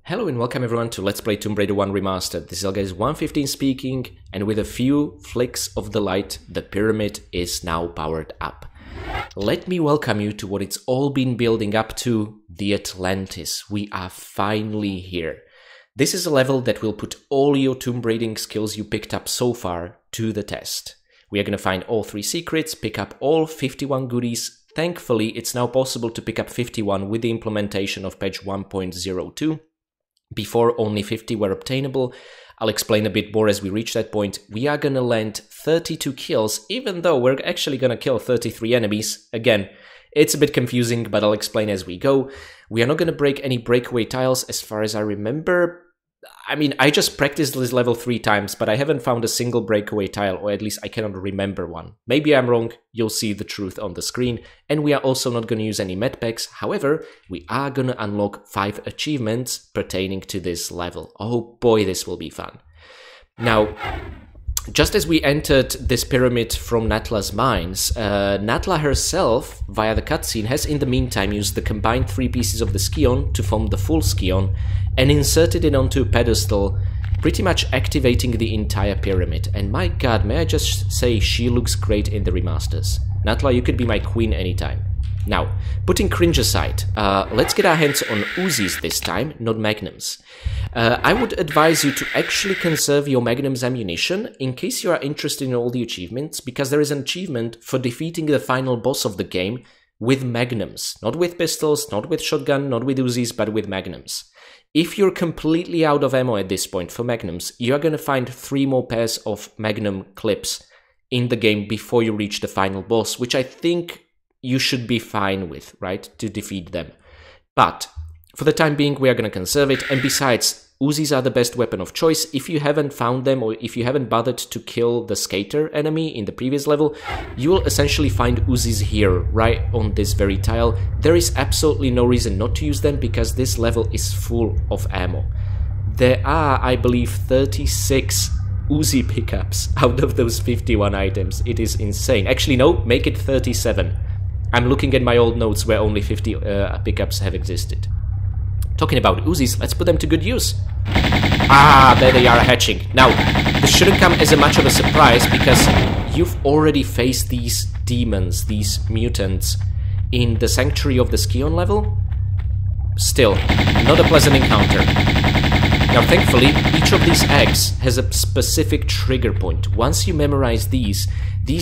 Hello and welcome everyone to Let's Play Tomb Raider 1 Remastered. This is guys 115 speaking, and with a few flicks of the light, the pyramid is now powered up. Let me welcome you to what it's all been building up to, the Atlantis. We are finally here. This is a level that will put all your tomb raiding skills you picked up so far to the test. We are going to find all 3 secrets, pick up all 51 goodies. Thankfully, it's now possible to pick up 51 with the implementation of patch 1.02. Before, only 50 were obtainable. I'll explain a bit more as we reach that point. We are gonna land 32 kills, even though we're actually gonna kill 33 enemies. Again, it's a bit confusing, but I'll explain as we go. We are not gonna break any breakaway tiles as far as I remember. I mean, I just practiced this level 3 times, but I haven't found a single breakaway tile, or at least I cannot remember one. Maybe I'm wrong, you'll see the truth on the screen. And we are also not going to use any med packs. However, we are going to unlock 5 achievements pertaining to this level. Oh boy, this will be fun. Now, just as we entered this pyramid from Natla's mines, Natla herself, via the cutscene, has in the meantime used the combined 3 pieces of the Skion to form the full Skion and inserted it onto a pedestal, pretty much activating the entire pyramid. And my god, may I just say, she looks great in the remasters. Natla, you could be my queen anytime. Now, putting cringe aside, let's get our hands on Uzis this time, not magnums. I would advise you to actually conserve your magnums ammunition in case you are interested in all the achievements, because there is an achievement for defeating the final boss of the game with magnums. Not with pistols, not with shotgun, not with Uzis, but with magnums. If you're completely out of ammo at this point for magnums, you are going to find 3 more pairs of magnum clips in the game before you reach the final boss, which I think you should be fine with, right, to defeat them. But for the time being, we are going to conserve it. And besides, Uzis are the best weapon of choice. If you haven't found them, or if you haven't bothered to kill the skater enemy in the previous level, you will essentially find Uzis here, right on this very tile. There is absolutely no reason not to use them, because this level is full of ammo. There are, I believe, 36 Uzi pickups out of those 51 items. It is insane. Actually, no, make it 37. I'm looking at my old notes where only 50 pickups have existed. Talking about Uzis, let's put them to good use. Ah, there they are hatching. Now, this shouldn't come as much of a surprise, because you've already faced these demons, these mutants, in the Sanctuary of the Skion level. Still, not a pleasant encounter. Now, thankfully, each of these eggs has a specific trigger point. Once you memorize these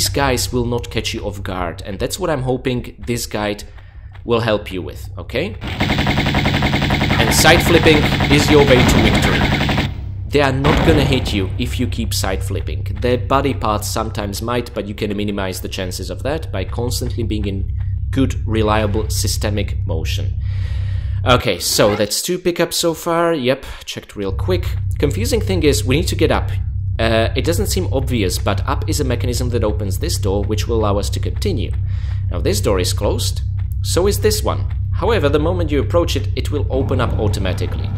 guys will not catch you off guard, and that's what I'm hoping this guide will help you with, okay? And side flipping is your way to victory. They are not gonna hit you if you keep side flipping. Their body parts sometimes might, but you can minimize the chances of that by constantly being in good, reliable, systemic motion. Okay, so that's 2 pickups so far. Yep, checked real quick. Confusing thing is, we need to get up. It doesn't seem obvious, but up is a mechanism that opens this door, which will allow us to continue. Now, this door is closed, so is this one. However, the moment you approach it, it will open up automatically.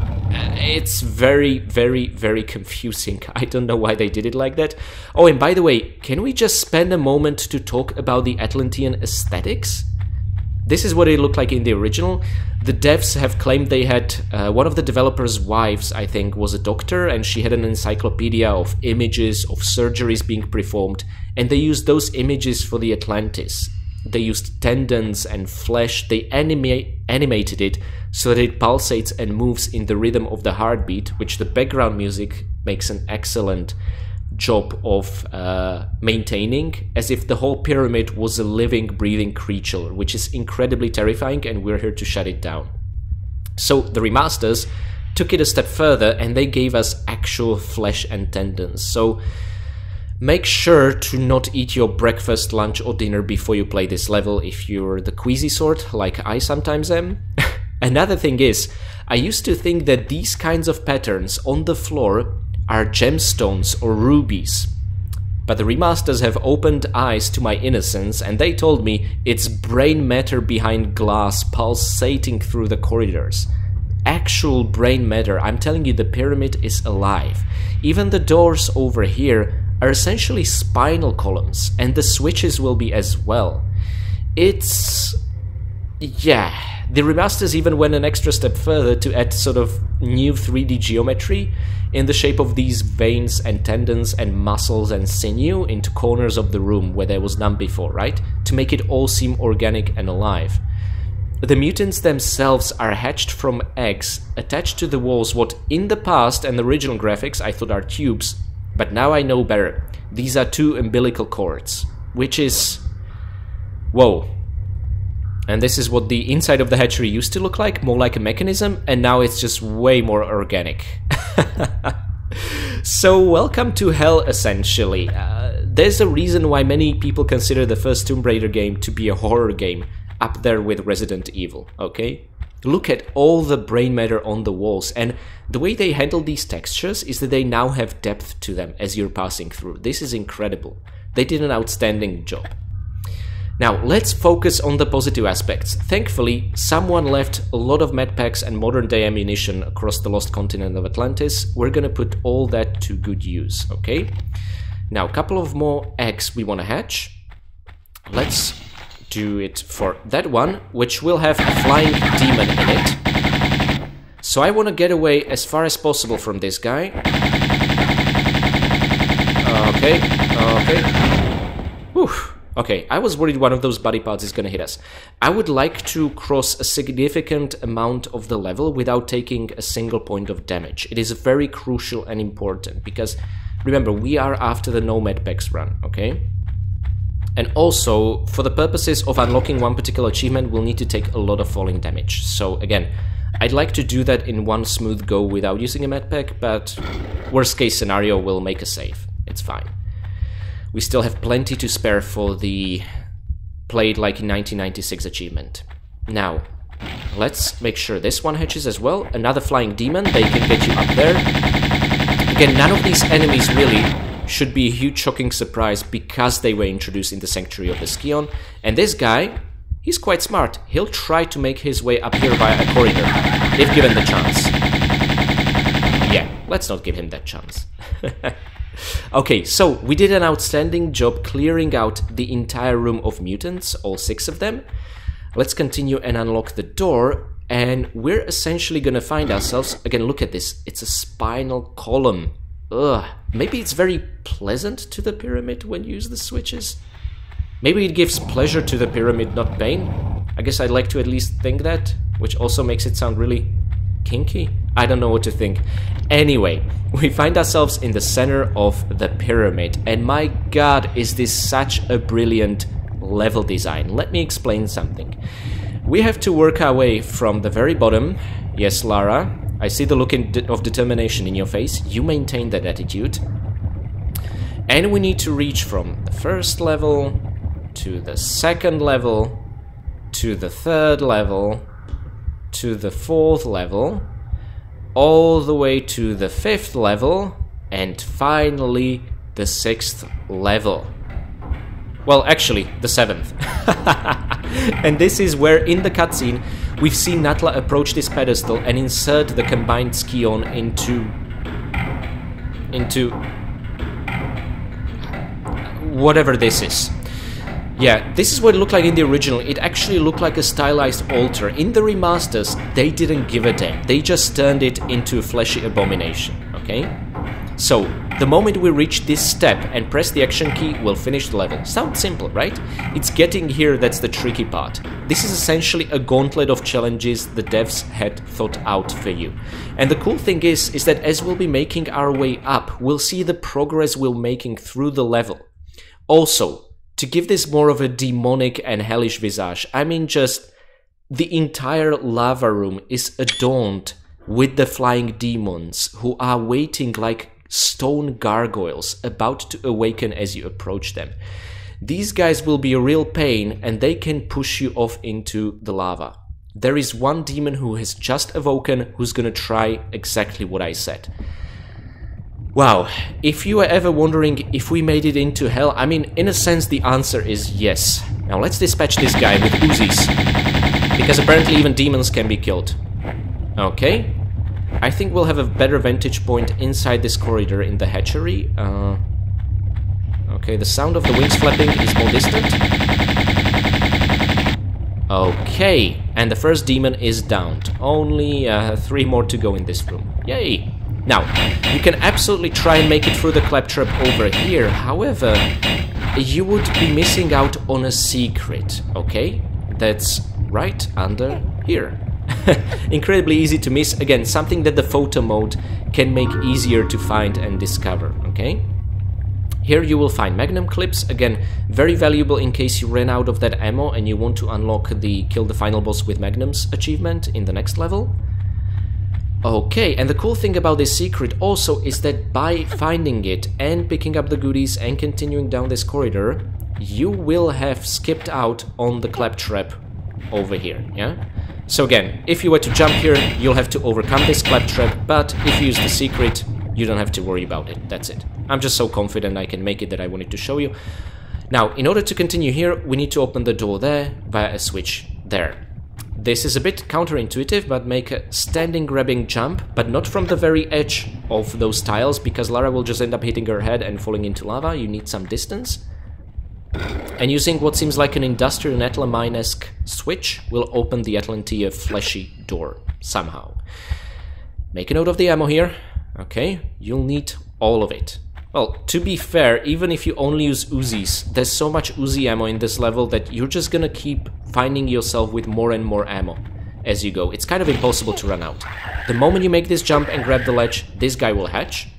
It's very, very, very confusing. I don't know why they did it like that. Oh, and by the way, can we just spend a moment to talk about the Atlantean aesthetics? This is what it looked like in the original. The devs have claimed they had, one of the developers' wives, I think, was a doctor, and she had an encyclopedia of images of surgeries being performed, and they used those images for the Atlantis. They used tendons and flesh. They animated it so that it pulsates and moves in the rhythm of the heartbeat, which the background music makes an excellent job of maintaining, as if the whole pyramid was a living, breathing creature, which is incredibly terrifying, and we're here to shut it down. So the remasters took it a step further, and they gave us actual flesh and tendons. So make sure to not eat your breakfast, lunch or dinner before you play this level if you're the queasy sort, like I sometimes am. Another thing is, I used to think that these kinds of patterns on the floor are gemstones or rubies. But the remasters have opened eyes to my innocence, and they told me it's brain matter behind glass pulsating through the corridors. Actual brain matter. I'm telling you, the pyramid is alive. Even the doors over here are essentially spinal columns, and the switches will be as well. It's... yeah, The remasters even went an extra step further to add sort of new 3D geometry in the shape of these veins and tendons and muscles and sinew into corners of the room where there was none before, right? To make it all seem organic and alive. The mutants themselves are hatched from eggs attached to the walls, what in the past and the original graphics I thought are tubes, but now I know better. These are 2 umbilical cords, which is... whoa. And this is what the inside of the hatchery used to look like, more like a mechanism, and now it's just way more organic. So welcome to hell, essentially. There's a reason why many people consider the first Tomb Raider game to be a horror game, up there with Resident Evil, okay? Look at all the brain matter on the walls, and the way they handle these textures is that they now have depth to them as you're passing through. This is incredible. They did an outstanding job. Now, let's focus on the positive aspects. Thankfully, someone left a lot of medpacks and modern-day ammunition across the lost continent of Atlantis. We're gonna put all that to good use, okay? Now, a couple of more eggs we wanna hatch. Let's do it for that one, which will have a flying demon in it. So I wanna get away as far as possible from this guy. Okay. Whew. Okay, I was worried one of those body parts is gonna hit us. I would like to cross a significant amount of the level without taking a single point of damage. It is very crucial and important because, remember, we are after the no medpacks run, okay? And also, for the purposes of unlocking one particular achievement, we'll need to take a lot of falling damage. So again, I'd like to do that in one smooth go without using a medpack, but worst case scenario, we'll make a save. It's fine. We still have plenty to spare for the played like in 1996 achievement. Now, let's make sure this one hatches as well. Another flying demon, they can get you up there. Again, none of these enemies really should be a huge shocking surprise because they were introduced in the Sanctuary of the Scion. And this guy, he's quite smart. He'll try to make his way up here via a corridor, if given the chance. Yeah, let's not give him that chance. Okay, so we did an outstanding job clearing out the entire room of mutants, all 6 of them. Let's continue and unlock the door, and we're essentially gonna find ourselves... Again, look at this. It's a spinal column. Ugh. Maybe it's very pleasant to the pyramid when you use the switches. Maybe it gives pleasure to the pyramid, not pain. I guess I'd like to at least think that, which also makes it sound really kinky. I don't know what to think. Anyway, we find ourselves in the center of the pyramid, and my god, is this such a brilliant level design. Let me explain something. We have to work our way from the very bottom. Yes, Lara, I see the look of determination in your face. You maintain that attitude. And we need to reach from the first level to the second level to the third level to the fourth level, all the way to the 5th level, and finally the 6th level. Well, actually, the 7th. And this is where, in the cutscene, we've seen Natla approach this pedestal and insert the combined Scion into whatever this is. Yeah, this is what it looked like in the original. It actually looked like a stylized altar. In the remasters, they didn't give a damn. They just turned it into a fleshy abomination, okay? So, the moment we reach this step and press the action key, we'll finish the level. Sounds simple, right? It's getting here that's the tricky part. This is essentially a gauntlet of challenges the devs had thought out for you. And the cool thing is that as we'll be making our way up, we'll see the progress we're making through the level. Also, to give this more of a demonic and hellish visage, I mean just the entire lava room is adorned with the flying demons who are waiting like stone gargoyles about to awaken as you approach them. These guys will be a real pain and they can push you off into the lava. There is one demon who has just awoken who's gonna try exactly what I said. Wow, if you were ever wondering if we made it into hell, I mean, in a sense the answer is yes. Now let's dispatch this guy with Uzis, because apparently even demons can be killed. Okay, I think we'll have a better vantage point inside this corridor in the hatchery. Okay, the sound of the wings flapping is more distant. Okay, and the first demon is downed. Only 3 more to go in this room. Yay! Now, you can absolutely try and make it through the claptrap over here. However, you would be missing out on a secret, okay? That's right under here. Incredibly easy to miss. Again, something that the photo mode can make easier to find and discover, okay? Here you will find magnum clips, again, very valuable in case you ran out of that ammo and you want to unlock the kill the final boss with magnums achievement in the next level. Okay, and the cool thing about this secret also is that by finding it and picking up the goodies and continuing down this corridor, you will have skipped out on the claptrap over here, yeah? So again, if you were to jump here, you'll have to overcome this claptrap, but if you use the secret, you don't have to worry about it. That's it. I'm just so confident I can make it that I wanted to show you. Now, in order to continue here, we need to open the door there via a switch there. This is a bit counterintuitive, but make a standing grabbing jump, but not from the very edge of those tiles, because Lara will just end up hitting her head and falling into lava. You need some distance. And using what seems like an industrial Atlamine-esque switch will open the Atlantia fleshy door somehow. Make a note of the ammo here. Okay, you'll need all of it. Well, to be fair, even if you only use Uzis, there's so much Uzi ammo in this level that you're just gonna keep finding yourself with more and more ammo as you go. It's kind of impossible to run out. The moment you make this jump and grab the ledge, this guy will hatch.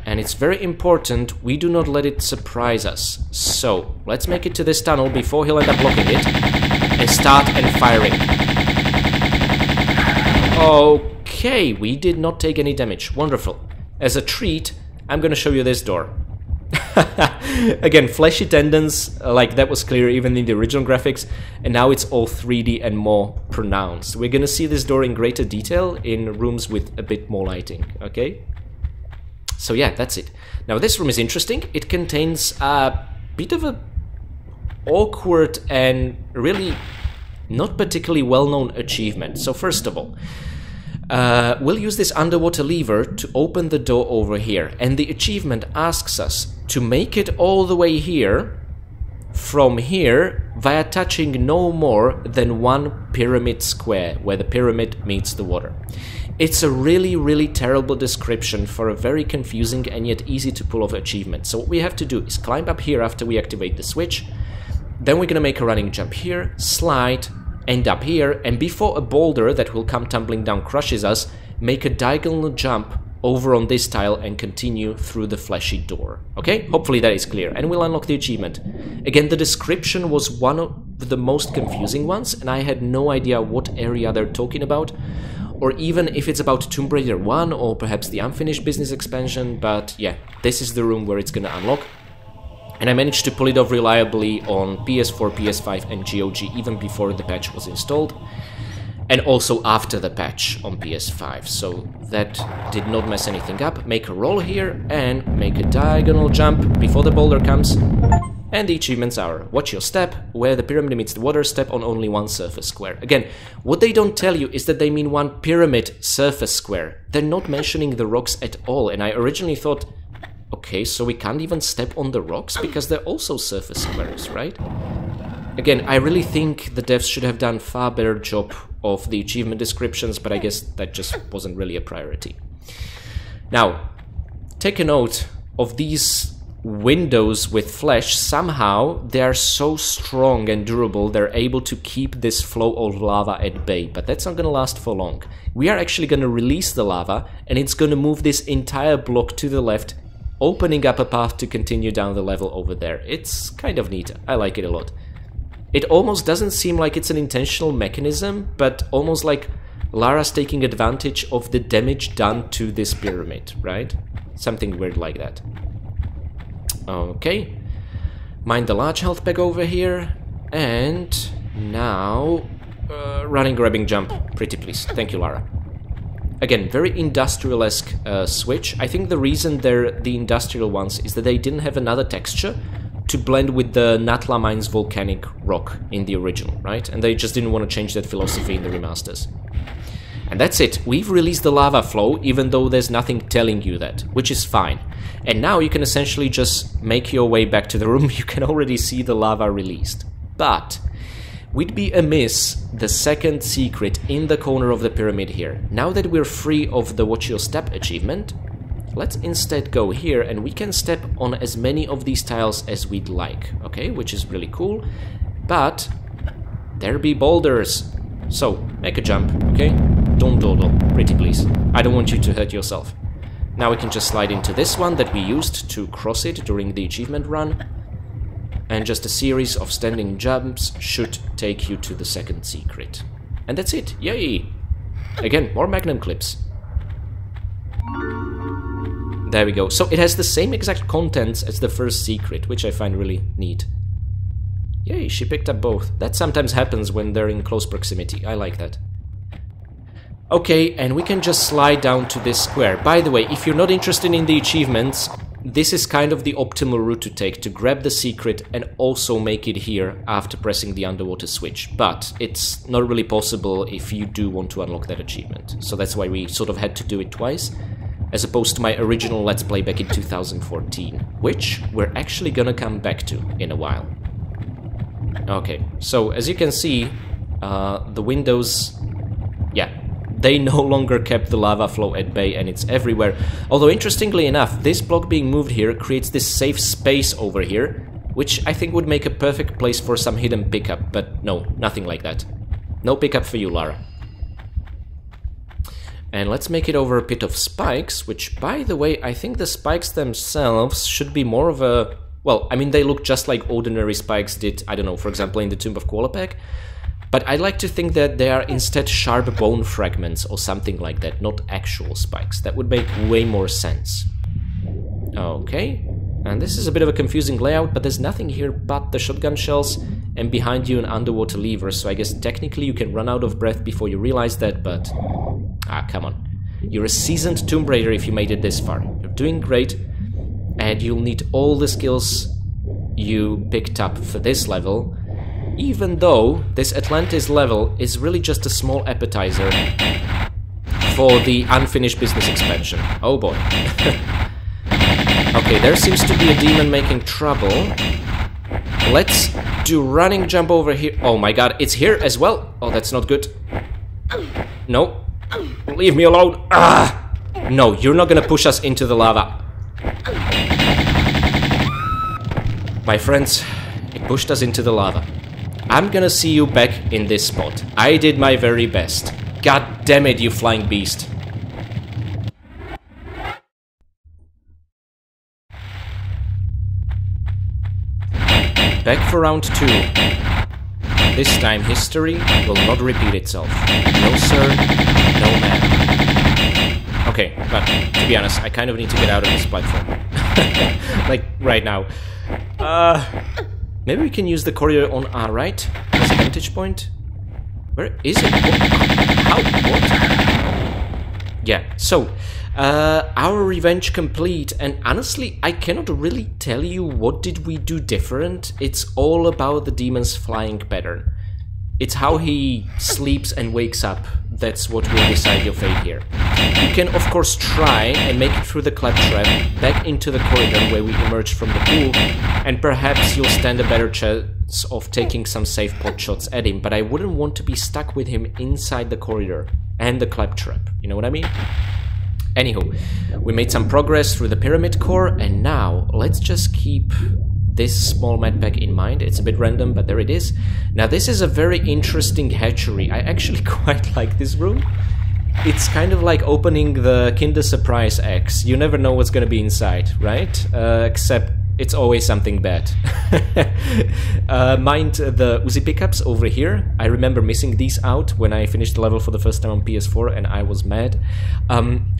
And it's very important we do not let it surprise us. So, let's make it to this tunnel before he'll end up blocking it. And start and firing. Okay, we did not take any damage. Wonderful. As a treat, I'm gonna show you this door. Again, fleshy tendons, like that was clear even in the original graphics, and now it's all 3D and more pronounced. We're gonna see this door in greater detail in rooms with a bit more lighting, okay? So yeah, that's it. Now this room is interesting. It contains a bit of a awkward and really not particularly well-known achievement. So first of all, we'll use this underwater lever to open the door over here, and the achievement asks us to make it all the way here from here via touching no more than 1 pyramid square, where the pyramid meets the water. It's a really terrible description for a very confusing and yet easy to pull off achievement. So what we have to do is climb up here after we activate the switch, then we're gonna make a running jump here, slide, end up here, and before a boulder that will come tumbling down crushes us, make a diagonal jump over on this tile and continue through the fleshy door. Okay? Hopefully that is clear, and we'll unlock the achievement. Again, the description was one of the most confusing ones, and I had no idea what area they're talking about, or even if it's about Tomb Raider 1 or perhaps the Unfinished Business expansion, but yeah, this is the room where it's gonna unlock. And I managed to pull it off reliably on PS4, PS5 and GOG even before the patch was installed. And also after the patch on PS5, so that did not mess anything up. Make a roll here and make a diagonal jump before the boulder comes. And the achievements are: watch your step, where the pyramid meets the water, step on only 1 surface square. Again, what they don't tell you is that they mean 1 pyramid surface square. They're not mentioning the rocks at all, and I originally thought, okay, so we can't even step on the rocks because they're also surface squares, right? Again, I really think the devs should have done a far better job of the achievement descriptions, but I guess that just wasn't really a priority. Now, take a note of these windows with flesh. Somehow they are so strong and durable, they're able to keep this flow of lava at bay, but that's not gonna last for long. We are actually gonna release the lava, and it's gonna move this entire block to the left, opening up a path to continue down the level over there. It's kind of neat. I like it a lot. It almost doesn't seem like it's an intentional mechanism, but almost like Lara's taking advantage of the damage done to this pyramid, right? Something weird like that. Okay. Mind the large health bag over here. And now... running, grabbing, jump. Pretty please. Thank you, Lara. Again, very industrial-esque switch. I think the reason they're the industrial ones is that they didn't have another texture to blend with the Natla Mines volcanic rock in the original, right? And they just didn't want to change that philosophy in the remasters. And that's it. We've released the lava flow, even though there's nothing telling you that, which is fine. And now you can essentially just make your way back to the room. You can already see the lava released. But we'd be amiss the second secret in the corner of the pyramid here. Now that we're free of the Watch Your Step achievement, let's instead go here and we can step on as many of these tiles as we'd like, okay, which is really cool. But there be boulders, so make a jump, okay? Don't dawdle, pretty please. I don't want you to hurt yourself. Now we can just slide into this one that we used to cross it during the achievement run. And just a series of standing jumps should take you to the second secret. And that's it, yay! Again, more magnum clips. There we go. So it has the same exact contents as the first secret, which I find really neat. Yay, she picked up both. That sometimes happens when they're in close proximity. I like that. Okay, and we can just slide down to this square. By the way, if you're not interested in the achievements, this is kind of the optimal route to take, to grab the secret and also make it here after pressing the underwater switch. But it's not really possible if you do want to unlock that achievement. So that's why we sort of had to do it twice, as opposed to my original Let's Play back in 2014, which we're actually gonna come back to in a while. Okay, so as you can see, the windows, yeah, they no longer kept the lava flow at bay and it's everywhere. Although interestingly enough, this block being moved here creates this safe space over here, which I think would make a perfect place for some hidden pickup, but no, nothing like that. No pickup for you, Lara. And let's make it over a pit of spikes, which, by the way, I think the spikes themselves should be more of a... Well, I mean, they look just like ordinary spikes did, I don't know, for example, in the Tomb of Qualopec. But I like to think that they are instead sharp bone fragments or something like that, not actual spikes. That would make way more sense. Okay, and this is a bit of a confusing layout, but there's nothing here but the shotgun shells and behind you an underwater lever, so I guess technically you can run out of breath before you realize that, but... Ah, come on. You're a seasoned Tomb Raider if you made it this far. You're doing great, and you'll need all the skills you picked up for this level, even though this Atlantis level is really just a small appetizer for the unfinished business expansion. Oh boy. Okay, there seems to be a demon making trouble. Let's do running jump over here. Oh my god, it's here as well. Oh, that's not good. No. Leave me alone. Ah! No, you're not gonna push us into the lava. My friends, it pushed us into the lava. I'm gonna see you back in this spot. I did my very best. God damn it, you flying beast. Back for round 2. This time history will not repeat itself. No sir, no ma'am. Okay, but to be honest, I kind of need to get out of this platform. Like, right now. Maybe we can use the corridor on our right as a vantage point. Where is it? How? What? Yeah, so, our revenge complete, and honestly, I cannot really tell you what did we do different. It's all about the demon's flying pattern. It's how he sleeps and wakes up. That's what will decide your fate here. You can, of course, try and make it through the claptrap back into the corridor where we emerged from the pool, and perhaps you'll stand a better chance of taking some safe pot shots at him, but I wouldn't want to be stuck with him inside the corridor and the claptrap. You know what I mean? Anywho, we made some progress through the pyramid core, and now let's just keep this small map pack in mind. It's a bit random, but there it is. Now this is a very interesting hatchery. I actually quite like this room. It's kind of like opening the Kinder Surprise eggs. You never know what's gonna be inside, right? Except it's always something bad. Mind the Uzi pickups over here. I remember missing these out when I finished the level for the first time on PS4 and I was mad.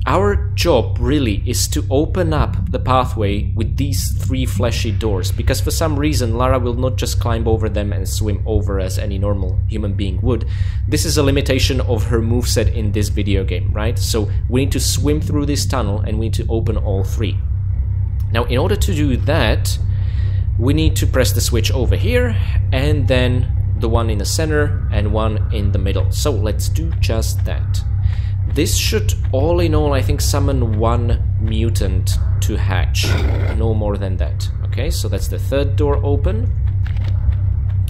Our job really is to open up the pathway with these 3 fleshy doors, because for some reason Lara will not just climb over them and swim over as any normal human being would. This is a limitation of her moveset in this video game, right? So we need to swim through this tunnel and we need to open all 3. Now, in order to do that, we need to press the switch over here, and then the one in the center, and one in the middle. So, let's do just that. This should, all in all, I think, summon 1 mutant to hatch. No more than that. Okay, so that's the 3rd door open.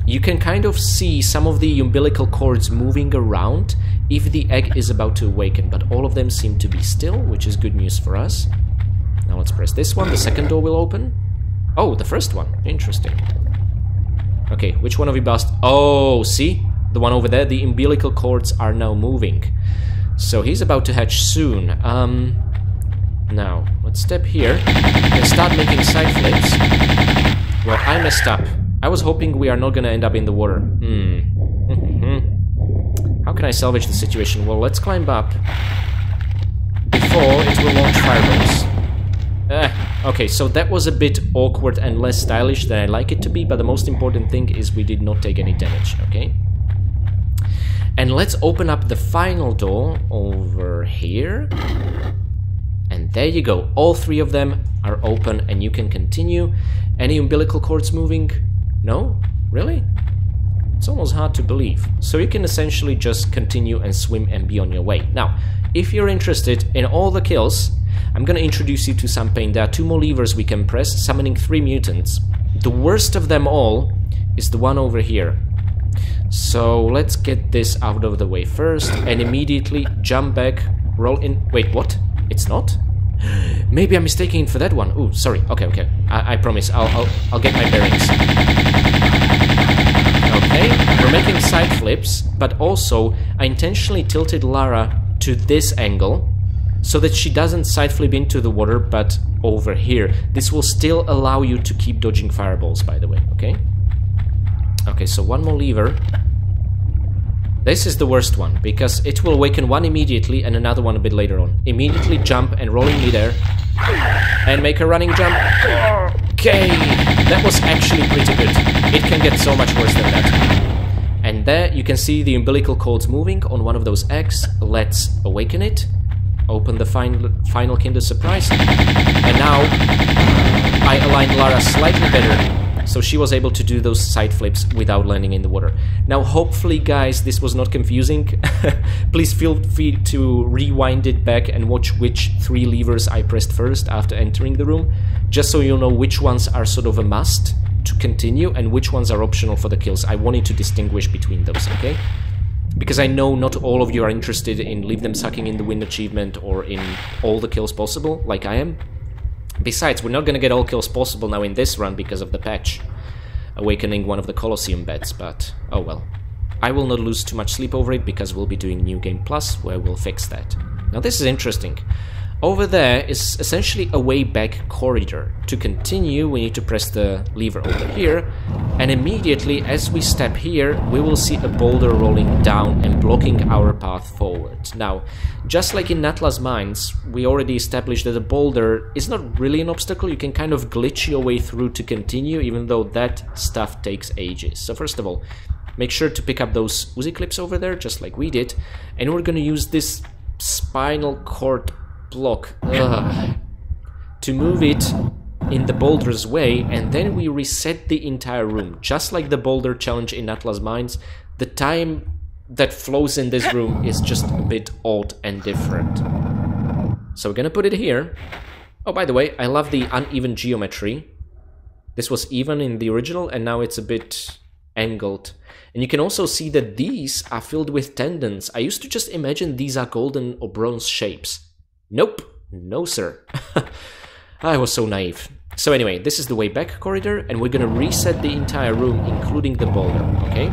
you can kind of see some of the umbilical cords moving around if the egg is about to awaken, but all of them seem to be still, which is good news for us. Now let's press this one. The second door will open. Oh, the first one. Interesting. Okay, which one of you bust? Oh, see? The one over there, the umbilical cords are now moving. So he's about to hatch soon. Now, let's step here and start making side flips. Well, I messed up. I was hoping we are not gonna end up in the water. How can I salvage the situation? Well, let's climb up before it will launch fireballs. Okay, so that was a bit awkward and less stylish than I like it to be, but the most important thing is we did not take any damage, okay? And let's open up the final door over here. And there you go, all three of them are open and you can continue. Any umbilical cords moving? No? Really? It's almost hard to believe. So you can essentially just continue and swim and be on your way. Now, if you're interested in all the kills, I'm gonna introduce you to some pain. There are 2 more levers we can press, summoning 3 mutants. The worst of them all is the one over here. So let's get this out of the way first and immediately jump back, roll in. Wait, what? It's not? Maybe I'm mistaking it for that one. Ooh, sorry. Okay. I promise. I'll get my bearings. Okay, we're making side flips, but also I intentionally tilted Lara to this angle so that she doesn't side flip into the water, but over here. This will still allow you to keep dodging fireballs, by the way, okay? Okay, so one more lever. This is the worst one, because it will awaken one immediately and another one a bit later on. Immediately jump and roll in midair and make a running jump. Okay, that was actually pretty good. It can get so much worse than that. And there you can see the umbilical cords moving on one of those eggs. Let's awaken it. Open the final Kinder Surprise. And now I aligned Lara slightly better, so she was able to do those side flips without landing in the water. Now, hopefully, guys, this was not confusing. Please feel free to rewind it back and watch which 3 levers I pressed first after entering the room, just so you'll know which ones are sort of a must to continue and which ones are optional for the kills. I wanted to distinguish between those, okay? Because I know not all of you are interested in Leave Them Sucking in the Wind achievement or in all the kills possible, like I am. Besides, we're not gonna get all kills possible now in this run because of the patch awakening one of the Colosseum beds, but oh well. I will not lose too much sleep over it because we'll be doing New Game Plus where we'll fix that. Now this is interesting. Over there is essentially a way back corridor. To continue, we need to press the lever over here, and immediately as we step here, we will see a boulder rolling down and blocking our path forward. Now, just like in Natla's Mines, we already established that a boulder is not really an obstacle. You can kind of glitch your way through to continue, even though that stuff takes ages. So first of all, make sure to pick up those Uzi clips over there, just like we did, and we're gonna use this spinal cord block to move it in the boulder's way, and then we reset the entire room. Just like the boulder challenge in Atlas Mines, the time that flows in this room is just a bit odd and different. So we're gonna put it here. Oh, by the way, I love the uneven geometry. This was even in the original and now it's a bit angled. And you can also see that these are filled with tendons. I used to just imagine these are golden or bronze shapes. Nope, no sir. I was so naive. So anyway, this is the way back corridor, and we're gonna reset the entire room, including the boulder, okay?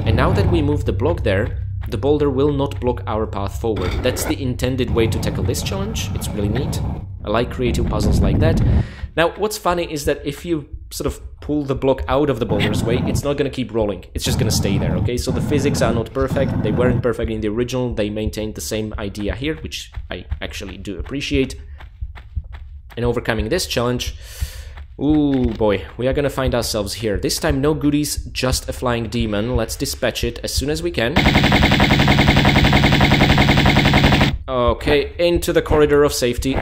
And now that we move the block there, the boulder will not block our path forward. That's the intended way to tackle this challenge. It's really neat. I like creative puzzles like that. Now, what's funny is that if you sort of pull the block out of the boulder's way, it's not gonna keep rolling. It's just gonna stay there, okay? So the physics are not perfect. They weren't perfect in the original. They maintained the same idea here, which I actually do appreciate. And overcoming this challenge, ooh boy, we are gonna find ourselves here. This time no goodies, just a flying demon. Let's dispatch it as soon as we can. Okay, into the corridor of safety.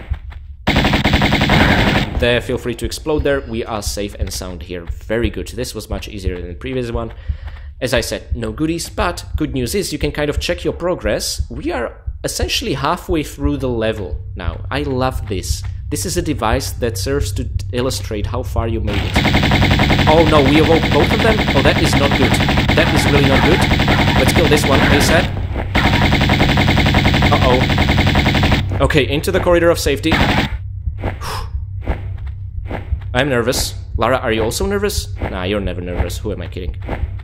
There, feel free to explode there. We are safe and sound here. Very good. This was much easier than the previous one. As I said, no goodies, but good news is you can kind of check your progress. We are essentially halfway through the level now. I love this. This is a device that serves to illustrate how far you made it. Oh no, we awoke both of them? Oh, that is not good. That is really not good. Let's kill this one, ASAP. Uh-oh. Okay, into the corridor of safety. I'm nervous. Lara, are you also nervous? Nah, you're never nervous. Who am I kidding?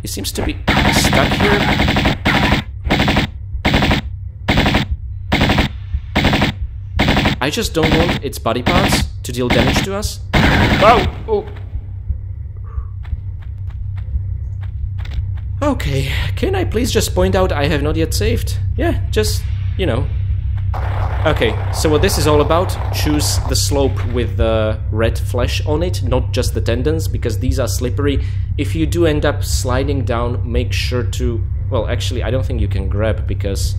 He seems to be stuck here. I just don't want its body parts to deal damage to us. Oh! Oh. Okay, can I please just point out I have not yet saved? Yeah, just, you know. Okay, so what this is all about, choose the slope with the red flesh on it, not just the tendons, because these are slippery. If you do end up sliding down, make sure to... Well, actually, I don't think you can grab, because...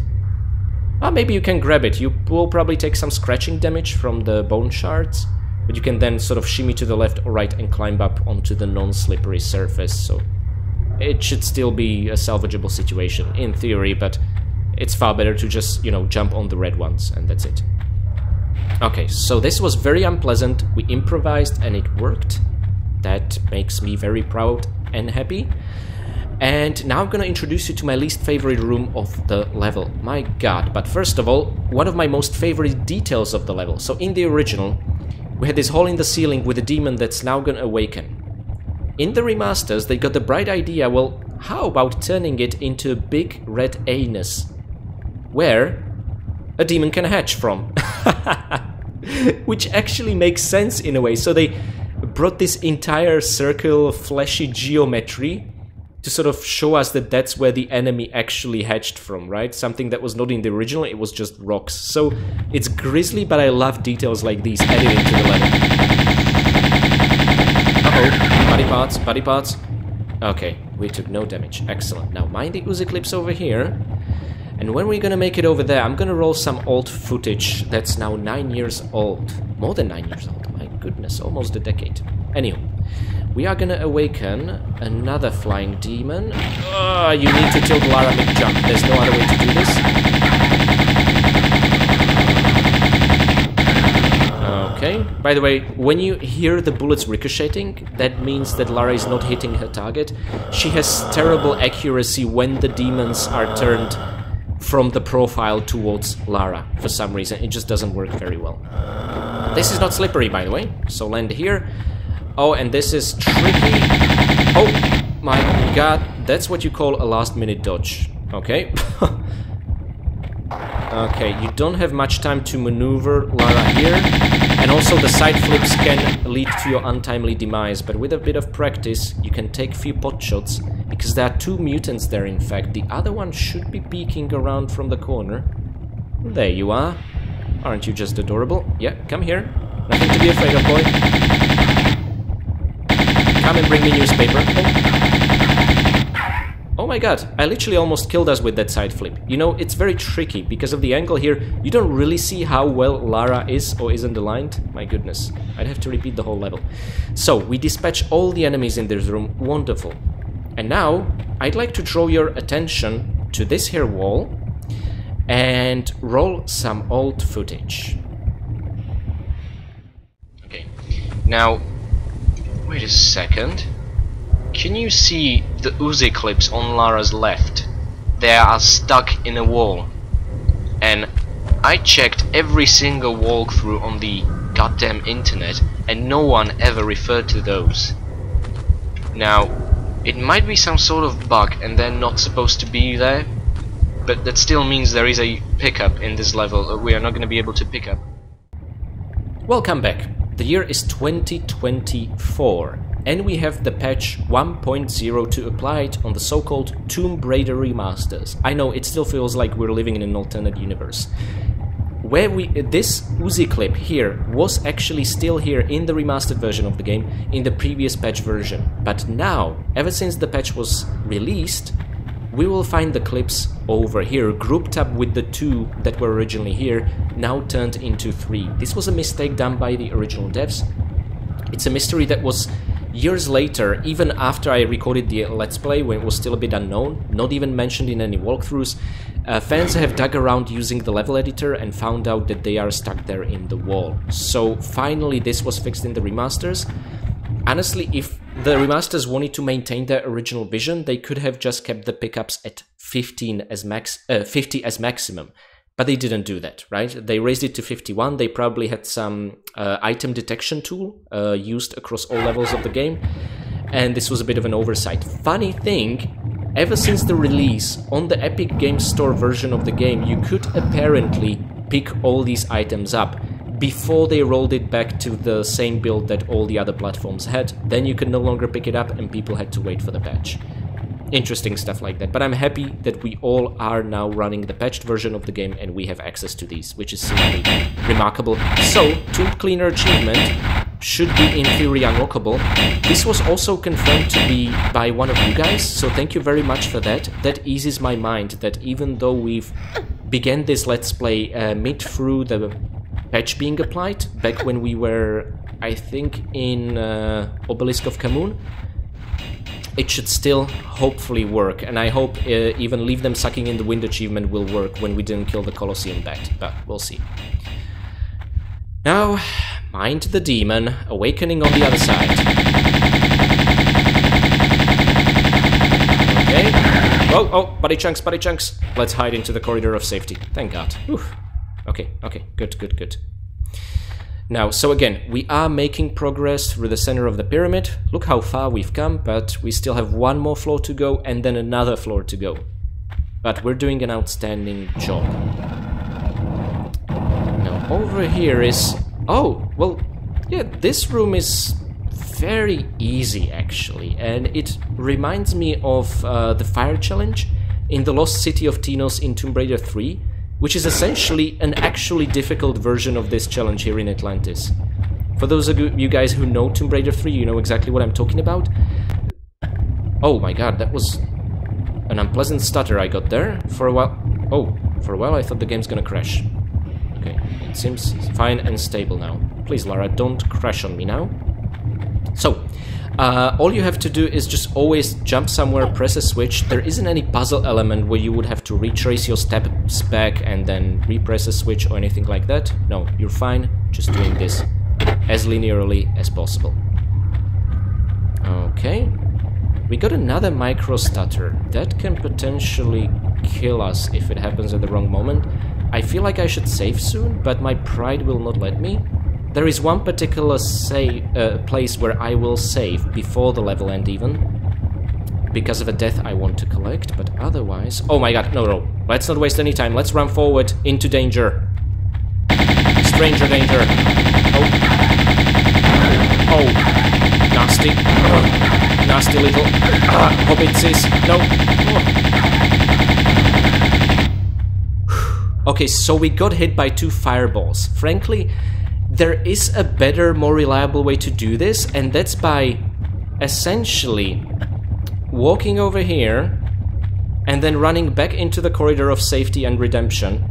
Ah, maybe you can grab it. You will probably take some scratching damage from the bone shards, but you can then sort of shimmy to the left or right and climb up onto the non-slippery surface, so... It should still be a salvageable situation, in theory, but... It's far better to just, you know, jump on the red ones, and that's it. Okay, so this was very unpleasant. We improvised and it worked. That makes me very proud and happy. And now I'm gonna introduce you to my least favorite room of the level. My god, but first of all, one of my most favorite details of the level. So in the original, we had this hole in the ceiling with a demon that's now gonna awaken. In the remasters, they got the bright idea, well, how about turning it into a big red anus? Where a demon can hatch from. Which actually makes sense in a way. So they brought this entire circle of fleshy geometry to sort of show us that that's where the enemy actually hatched from, right? Something that was not in the original, it was just rocks. So it's grisly, but I love details like these added into the level. Uh-oh, body parts, body parts. Okay, we took no damage, excellent. Now mind the Uzi clips over here. And when we're gonna make it over there, I'm gonna roll some old footage that's now 9 years old. More than 9 years old, my goodness, almost a decade. Anyway, we are gonna awaken another flying demon. You need to tilt Lara mid-jump, there's no other way to do this. Okay, by the way, when you hear the bullets ricocheting, that means that Lara is not hitting her target. She has terrible accuracy when the demons are turned from the profile towards Lara for some reason. It just doesn't work very well. This is not slippery, by the way, so land here. Oh, and this is tricky. Oh my god, that's what you call a last-minute dodge. Okay. Okay, you don't have much time to maneuver Lara here. And also the side flips can lead to your untimely demise, but with a bit of practice you can take a few pot shots, because there are two mutants there in fact. The other one should be peeking around from the corner. There you are. Aren't you just adorable? Yeah, come here. Nothing to be afraid of, boy. Come and bring me newspaper. Oh my god, I literally almost killed us with that side flip. You know, it's very tricky, because of the angle here, you don't really see how well Lara is or isn't aligned. My goodness, I'd have to repeat the whole level. So, we dispatch all the enemies in this room, wonderful. And now, I'd like to draw your attention to this here wall, and roll some old footage. Okay, now, wait a second. Can you see the Uzi clips on Lara's left? They are stuck in a wall. And I checked every single walkthrough on the goddamn internet, and no one ever referred to those. Now, it might be some sort of bug and they're not supposed to be there, but that still means there is a pickup in this level that we are not going to be able to pick up. Welcome back. The year is 2024. And we have the patch 1.0 to apply it on the so-called Tomb Raider remasters. I know, it still feels like we're living in an alternate universe. Where this Uzi clip here was actually still here in the remastered version of the game, in the previous patch version. But now, ever since the patch was released, we will find the clips over here, grouped up with the two that were originally here, now turned into 3. This was a mistake done by the original devs. It's a mystery that was years later, even after I recorded the Let's Play, when it was still a bit unknown, not even mentioned in any walkthroughs, fans have dug around using the level editor and found out that they are stuck there in the wall. So finally this was fixed in the remasters. Honestly, if the remasters wanted to maintain their original vision, they could have just kept the pickups at 50 as maximum. But they didn't do that, right? They raised it to 51. They probably had some item detection tool used across all levels of the game. And this was a bit of an oversight. Funny thing, ever since the release, on the Epic Games Store version of the game, you could apparently pick all these items up before they rolled it back to the same build that all the other platforms had. Then you could no longer pick it up and people had to wait for the patch. Interesting stuff like that, but I'm happy that we all are now running the patched version of the game and we have access to these, which is simply remarkable. So, Tomb Cleaner achievement should be in theory unlockable. This was also confirmed to be by one of you guys, so thank you very much for that. That eases my mind that even though we've began this Let's Play mid through the patch being applied, back when we were, I think, in Obelisk of Khamun, it should still hopefully work, and I hope even Leave Them Sucking in the Wind achievement will work when we didn't kill the Colosseum bat, but we'll see. Now, mind the demon, awakening on the other side. Okay. Oh, oh, body chunks, body chunks. Let's hide into the corridor of safety. Thank God. Whew. Okay, okay, good, good, good. Now, so again, we are making progress through the center of the pyramid. Look how far we've come, but we still have one more floor to go and then another floor to go. But we're doing an outstanding job. Now, over here is... Oh, well, yeah, this room is very easy, actually. And it reminds me of the fire challenge in the Lost City of Tinos in Tomb Raider 3. Which is essentially an actually difficult version of this challenge here in Atlantis. For those of you guys who know Tomb Raider 3, you know exactly what I'm talking about. Oh my god, that was an unpleasant stutter I got there. For a while... Oh, for a while I thought the game's gonna crash. Okay, it seems fine and stable now. Please, Lara, don't crash on me now. So, all you have to do is just always jump somewhere, press a switch. There isn't any puzzle element where you would have to retrace your steps back and then repress a switch or anything like that. No, you're fine just doing this as linearly as possible. Okay. We got another micro stutter. That can potentially kill us if it happens at the wrong moment. I feel like I should save soon, but my pride will not let me. There is one particular place where I will save before the level end even, because of a death I want to collect, but otherwise... Oh my god, no, no, let's not waste any time, let's run forward into danger. Stranger danger. Oh. Oh. Nasty. Nasty little... hobbitses. No. Oh. Okay, so we got hit by 2 fireballs. Frankly... There is a better, more reliable way to do this, and that's by essentially walking over here and then running back into the corridor of safety and redemption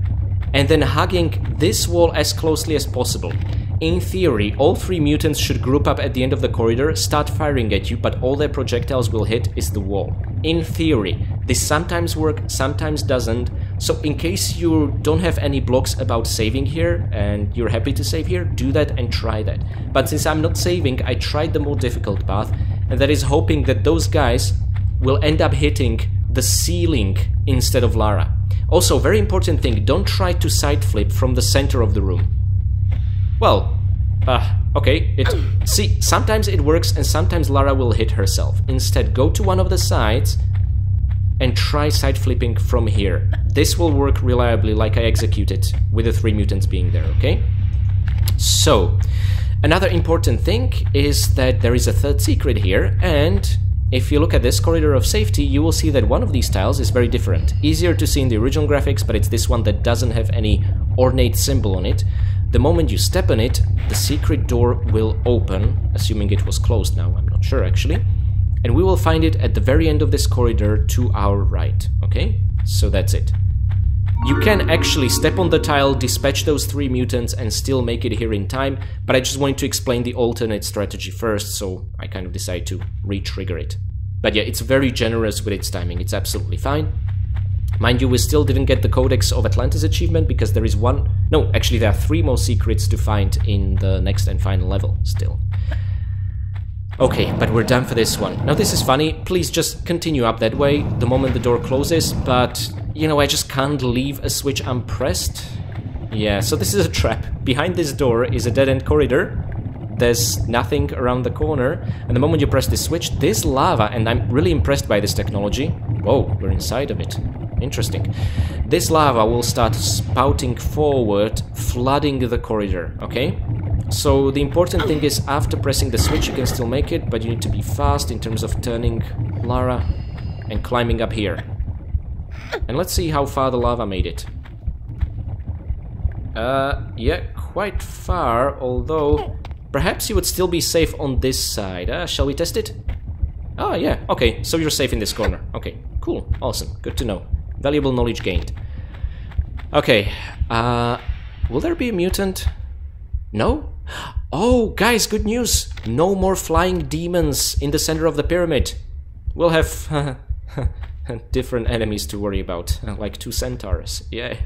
and then hugging this wall as closely as possible. In theory, all 3 mutants should group up at the end of the corridor, start firing at you, but all their projectiles will hit is the wall. In theory. This sometimes works, sometimes doesn't, so in case you don't have any blocks about saving here, and you're happy to save here, do that and try that. But since I'm not saving, I tried the more difficult path, and that is hoping that those guys will end up hitting the ceiling instead of Lara. Also, very important thing, don't try to side flip from the center of the room. Well, okay, see, sometimes it works and sometimes Lara will hit herself. Instead, go to one of the sides and try side flipping from here. This will work reliably like I executed with the 3 mutants being there, okay? So, another important thing is that there is a 3rd secret here, and if you look at this corridor of safety, you will see that one of these tiles is very different. Easier to see in the original graphics, but it's this one that doesn't have any ornate symbol on it. The moment you step on it, the secret door will open, assuming it was closed now, I'm not sure actually. And we will find it at the very end of this corridor to our right, okay? So that's it. You can actually step on the tile, dispatch those 3 mutants and still make it here in time, but I just wanted to explain the alternate strategy first, so I kind of decided to re-trigger it. But yeah, it's very generous with its timing, it's absolutely fine. Mind you, we still didn't get the Codex of Atlantis achievement, because there is one... No, actually there are 3 more secrets to find in the next and final level, still. Okay, but we're done for this one. Now this is funny, please just continue up that way the moment the door closes, but, you know, I just can't leave a switch unpressed. Yeah, so this is a trap. Behind this door is a dead-end corridor. There's nothing around the corner, and the moment you press this switch, this lava, and I'm really impressed by this technology. Whoa, we're inside of it. Interesting. This lava will start spouting forward, flooding the corridor, okay? So the important thing is, after pressing the switch you can still make it, but you need to be fast in terms of turning Lara and climbing up here. And let's see how far the lava made it. Yeah, quite far, although perhaps you would still be safe on this side. Shall we test it? Oh yeah, okay, so you're safe in this corner. Okay, cool, awesome, good to know. Valuable knowledge gained. Okay, will there be a mutant? No? Oh, guys, good news! No more flying demons in the center of the pyramid. We'll have different enemies to worry about, like 2 centaurs. Yeah.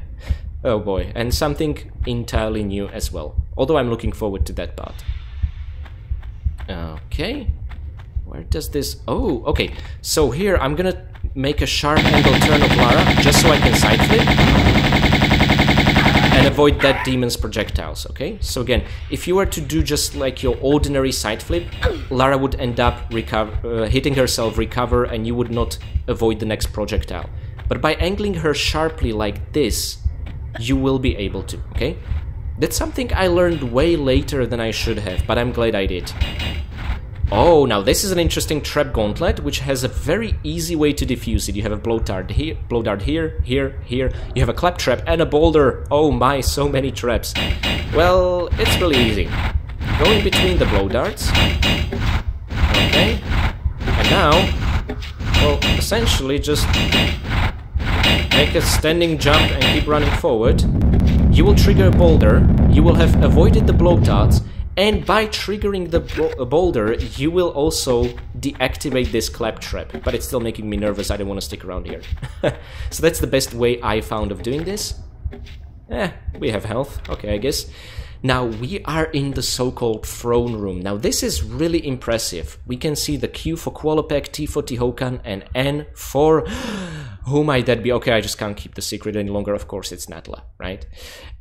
Oh boy, and something entirely new as well. Although I'm looking forward to that part. Okay. Where does this... Oh, okay. So here I'm gonna make a sharp angle turn of Lara, just so I can side flip. And avoid that demon's projectiles, okay? So again, if you were to do just like your ordinary side flip, Lara would end up hitting herself, recover, and you would not avoid the next projectile. But by angling her sharply like this, you will be able to, okay? That's something I learned way later than I should have, but I'm glad I did. Oh, now this is an interesting trap gauntlet, which has a very easy way to defuse it. You have a blow dart here, here. You have a claptrap and a boulder. Oh my, so many traps. Well, it's really easy. Go in between the blow darts. Okay. And now, well, essentially just make a standing jump and keep running forward. You will trigger a boulder. You will have avoided the blow darts. And by triggering the boulder, you will also deactivate this claptrap. But it's still making me nervous, I don't want to stick around here. So that's the best way I found of doing this. We have health, okay, I guess. Now, we are in the so-called throne room. Now, this is really impressive. We can see the Q for Qualopec, T for Tihocan, and N for... Who might that be? Okay, I just can't keep the secret any longer. Of course, it's Natla, right?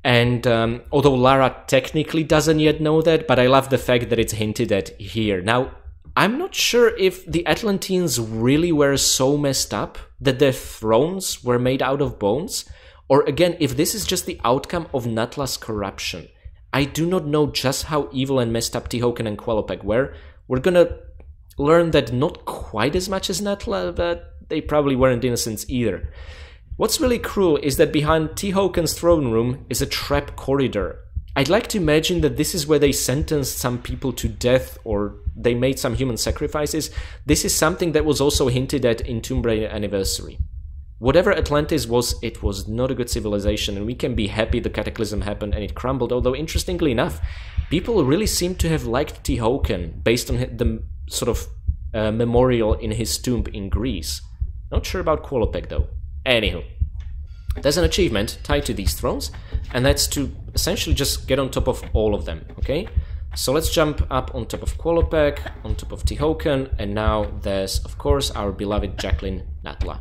And although Lara technically doesn't yet know that, but I love the fact that it's hinted at here. Now, I'm not sure if the Atlanteans really were so messed up that their thrones were made out of bones, or again, if this is just the outcome of Natla's corruption. I do not know just how evil and messed up Tihocan and Qualopec were. We're gonna learn that not quite as much as Natla, but they probably weren't innocents either. What's really cruel is that behind Tihocan's throne room is a trap corridor. I'd like to imagine that this is where they sentenced some people to death or they made some human sacrifices. This is something that was also hinted at in Tomb Raider Anniversary. Whatever Atlantis was, it was not a good civilization, and we can be happy the cataclysm happened and it crumbled, although interestingly enough, people really seem to have liked Tihocan based on the sort of memorial in his tomb in Greece. Not sure about Qualopec though. Anywho, there's an achievement tied to these thrones, and that's to essentially just get on top of all of them, okay? So let's jump up on top of Qualopec, on top of Tihocan, and now there's, of course, our beloved Jacqueline Natla.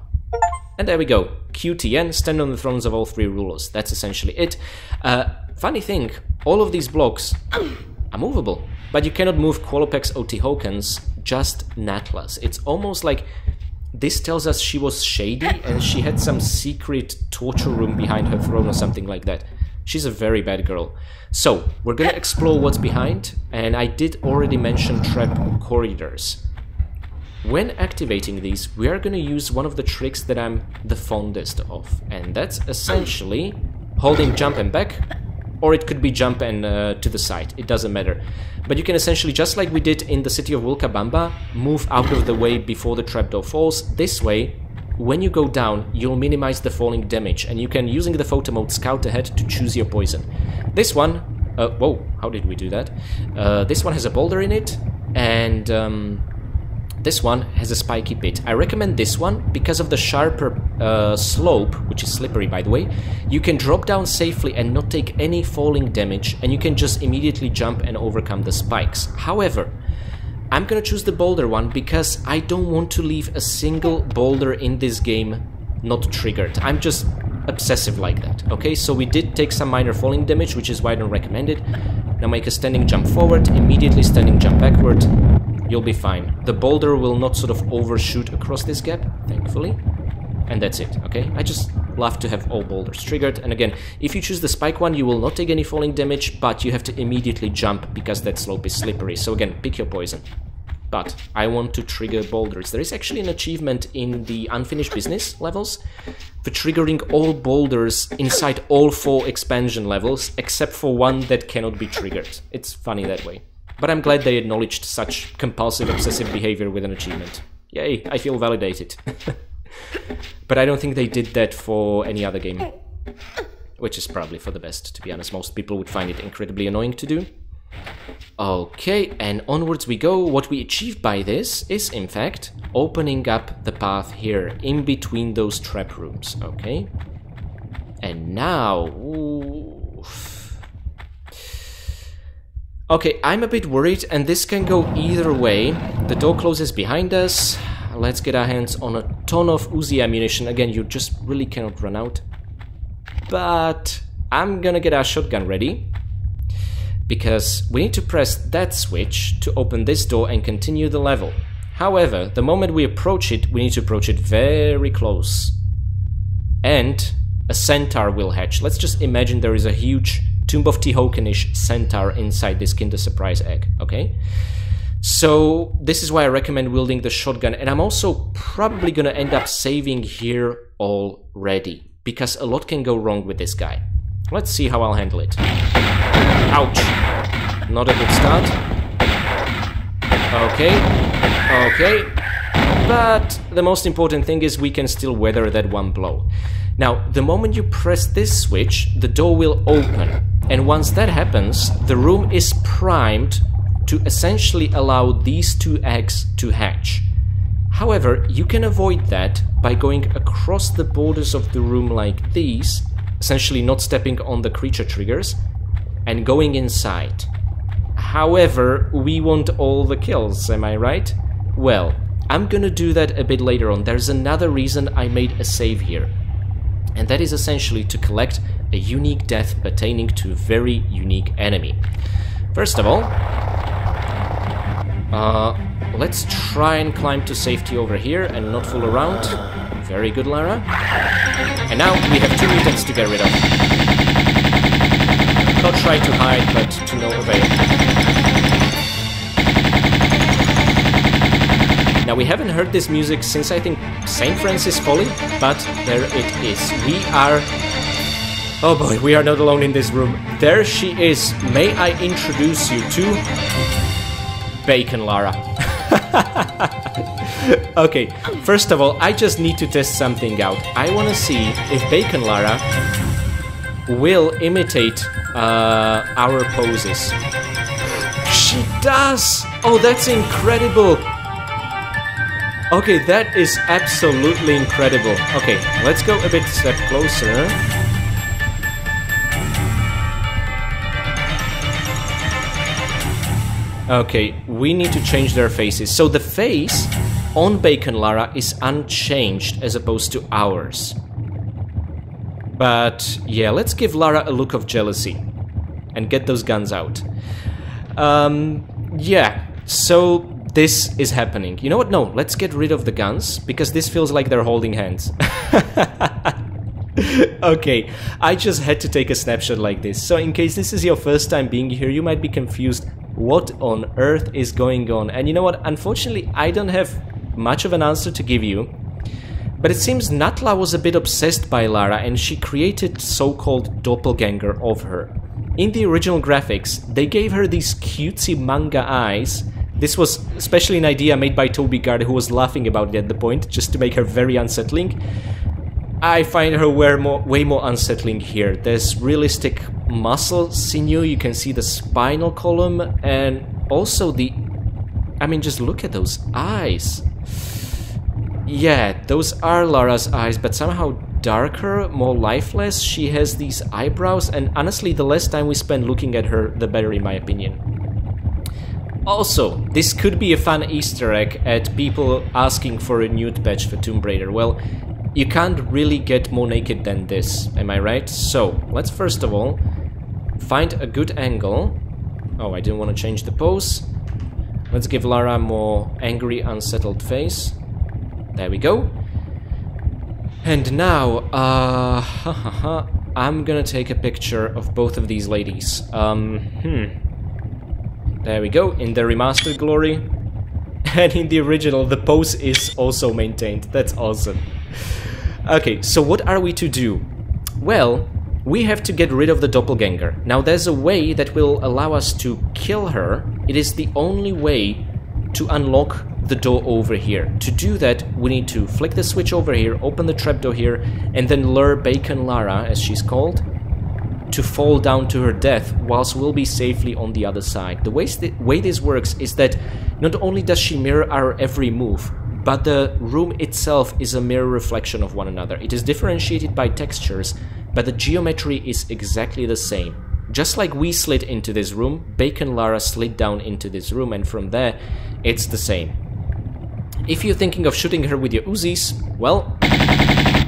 And there we go, QTN, stand on the thrones of all 3 rulers. That's essentially it. Funny thing, all of these blocks are movable, but you cannot move Qualopec's or Tihocan's, just Natla's. It's almost like this tells us she was shady and she had some secret torture room behind her throne or something like that. She's a very bad girl. So, we're gonna explore what's behind, and I did already mention trap corridors. When activating these, we are going to use one of the tricks that I'm the fondest of, and that's essentially holding jump and back, or it could be jump and to the side, it doesn't matter. But you can essentially, just like we did in the city of Wilkabamba, move out of the way before the trapdoor falls. This way, when you go down, you'll minimize the falling damage, and you can, using the photo mode, scout ahead to choose your poison. This one, whoa, how did we do that? This one has a boulder in it, and this one has a spiky pit. I recommend this one because of the sharper slope, which is slippery by the way. You can drop down safely and not take any falling damage, and you can just immediately jump and overcome the spikes. However, I'm gonna choose the boulder one because I don't want to leave a single boulder in this game not triggered. I'm just obsessive like that, okay? So we did take some minor falling damage, which is why I don't recommend it. Now make a standing jump forward, immediately standing jump backward. You'll be fine. The boulder will not sort of overshoot across this gap, thankfully. And that's it, okay? I just love to have all boulders triggered. And again, if you choose the spike one, you will not take any falling damage, but you have to immediately jump because that slope is slippery. So again, pick your poison. But I want to trigger boulders. There is actually an achievement in the unfinished business levels for triggering all boulders inside all 4 expansion levels, except for one that cannot be triggered. It's funny that way. But I'm glad they acknowledged such compulsive, obsessive behavior with an achievement. Yay, I feel validated. But I don't think they did that for any other game. Which is probably for the best, to be honest. Most people would find it incredibly annoying to do. Okay, and onwards we go. What we achieved by this is, in fact, opening up the path here, in between those trap rooms, okay? And now... Ooh. Okay, I'm a bit worried, and this can go either way. The door closes behind us. Let's get our hands on a ton of Uzi ammunition. Again, you just really cannot run out. But I'm gonna get our shotgun ready, because we need to press that switch to open this door and continue the level. However, the moment we approach it, we need to approach it very close. And a centaur will hatch. Let's just imagine there is a huge Tomb of Tihokenish centaur inside this Kinder Surprise egg, okay? So this is why I recommend wielding the shotgun, and I'm also probably gonna end up saving here already, because a lot can go wrong with this guy. Let's see how I'll handle it. Ouch! Not a good start. Okay, okay. But the most important thing is we can still weather that one blow. Now, the moment you press this switch, the door will open. And once that happens, the room is primed to essentially allow these 2 eggs to hatch. However, you can avoid that by going across the borders of the room like these, essentially not stepping on the creature triggers, and going inside. However, we want all the kills, am I right? Well, I'm gonna do that a bit later on. There's another reason I made a save here. And that is essentially to collect a unique death pertaining to a very unique enemy. First of all, let's try and climb to safety over here and not fool around. Very good, Lara. And now we have 2 mutants to get rid of. Not try to hide, but to no avail. Now, we haven't heard this music since, I think, St. Francis Folly, but there it is. We are... Oh boy, we are not alone in this room. There she is. May I introduce you to... Bacon Lara. Okay, first of all, I just need to test something out. I want to see if Bacon Lara will imitate our poses. She does! Oh, that's incredible! Okay, that is absolutely incredible. Okay, let's go a step closer. Okay, we need to change their faces. So the face on Bacon Lara is unchanged as opposed to ours. But yeah, let's give Lara a look of jealousy and get those guns out. Yeah, so this is happening. You know what? No, let's get rid of the guns, because this feels like they're holding hands. Okay, I just had to take a snapshot like this. So in case this is your first time being here, you might be confused. What on earth is going on? And you know what? Unfortunately, I don't have much of an answer to give you. But it seems Natla was a bit obsessed by Lara, and she created so-called doppelganger of her. In the original graphics, they gave her these cutesy manga eyes. This was especially an idea made by Toby Gard, who was laughing about it at the point, just to make her very unsettling. I find her way more unsettling here. There's realistic muscle sinew, you can see the spinal column, and also the... I mean, just look at those eyes. Yeah, those are Lara's eyes, but somehow darker, more lifeless. She has these eyebrows, and honestly, the less time we spend looking at her, the better in my opinion. Also, this could be a fun Easter egg at people asking for a nude patch for Tomb Raider. Well, you can't really get more naked than this, am I right? So, let's first of all find a good angle. Oh, I didn't want to change the pose. Let's give Lara a more angry, unsettled face. There we go. And now, I'm gonna take a picture of both of these ladies. There we go, in the remastered glory. And in the original, the pose is also maintained. That's awesome. Okay, so what are we to do? Well, we have to get rid of the doppelganger. Now, there's a way that will allow us to kill her. It is the only way to unlock the door over here. To do that, we need to flick the switch over here, open the trapdoor here, and then lure Bacon Lara, as she's called, to fall down to her death, whilst we'll be safely on the other side. The way this works is that not only does she mirror our every move, but the room itself is a mirror reflection of one another. It is differentiated by textures, but the geometry is exactly the same. Just like we slid into this room, Bacon Lara slid down into this room, and from there, it's the same. If you're thinking of shooting her with your Uzis, well,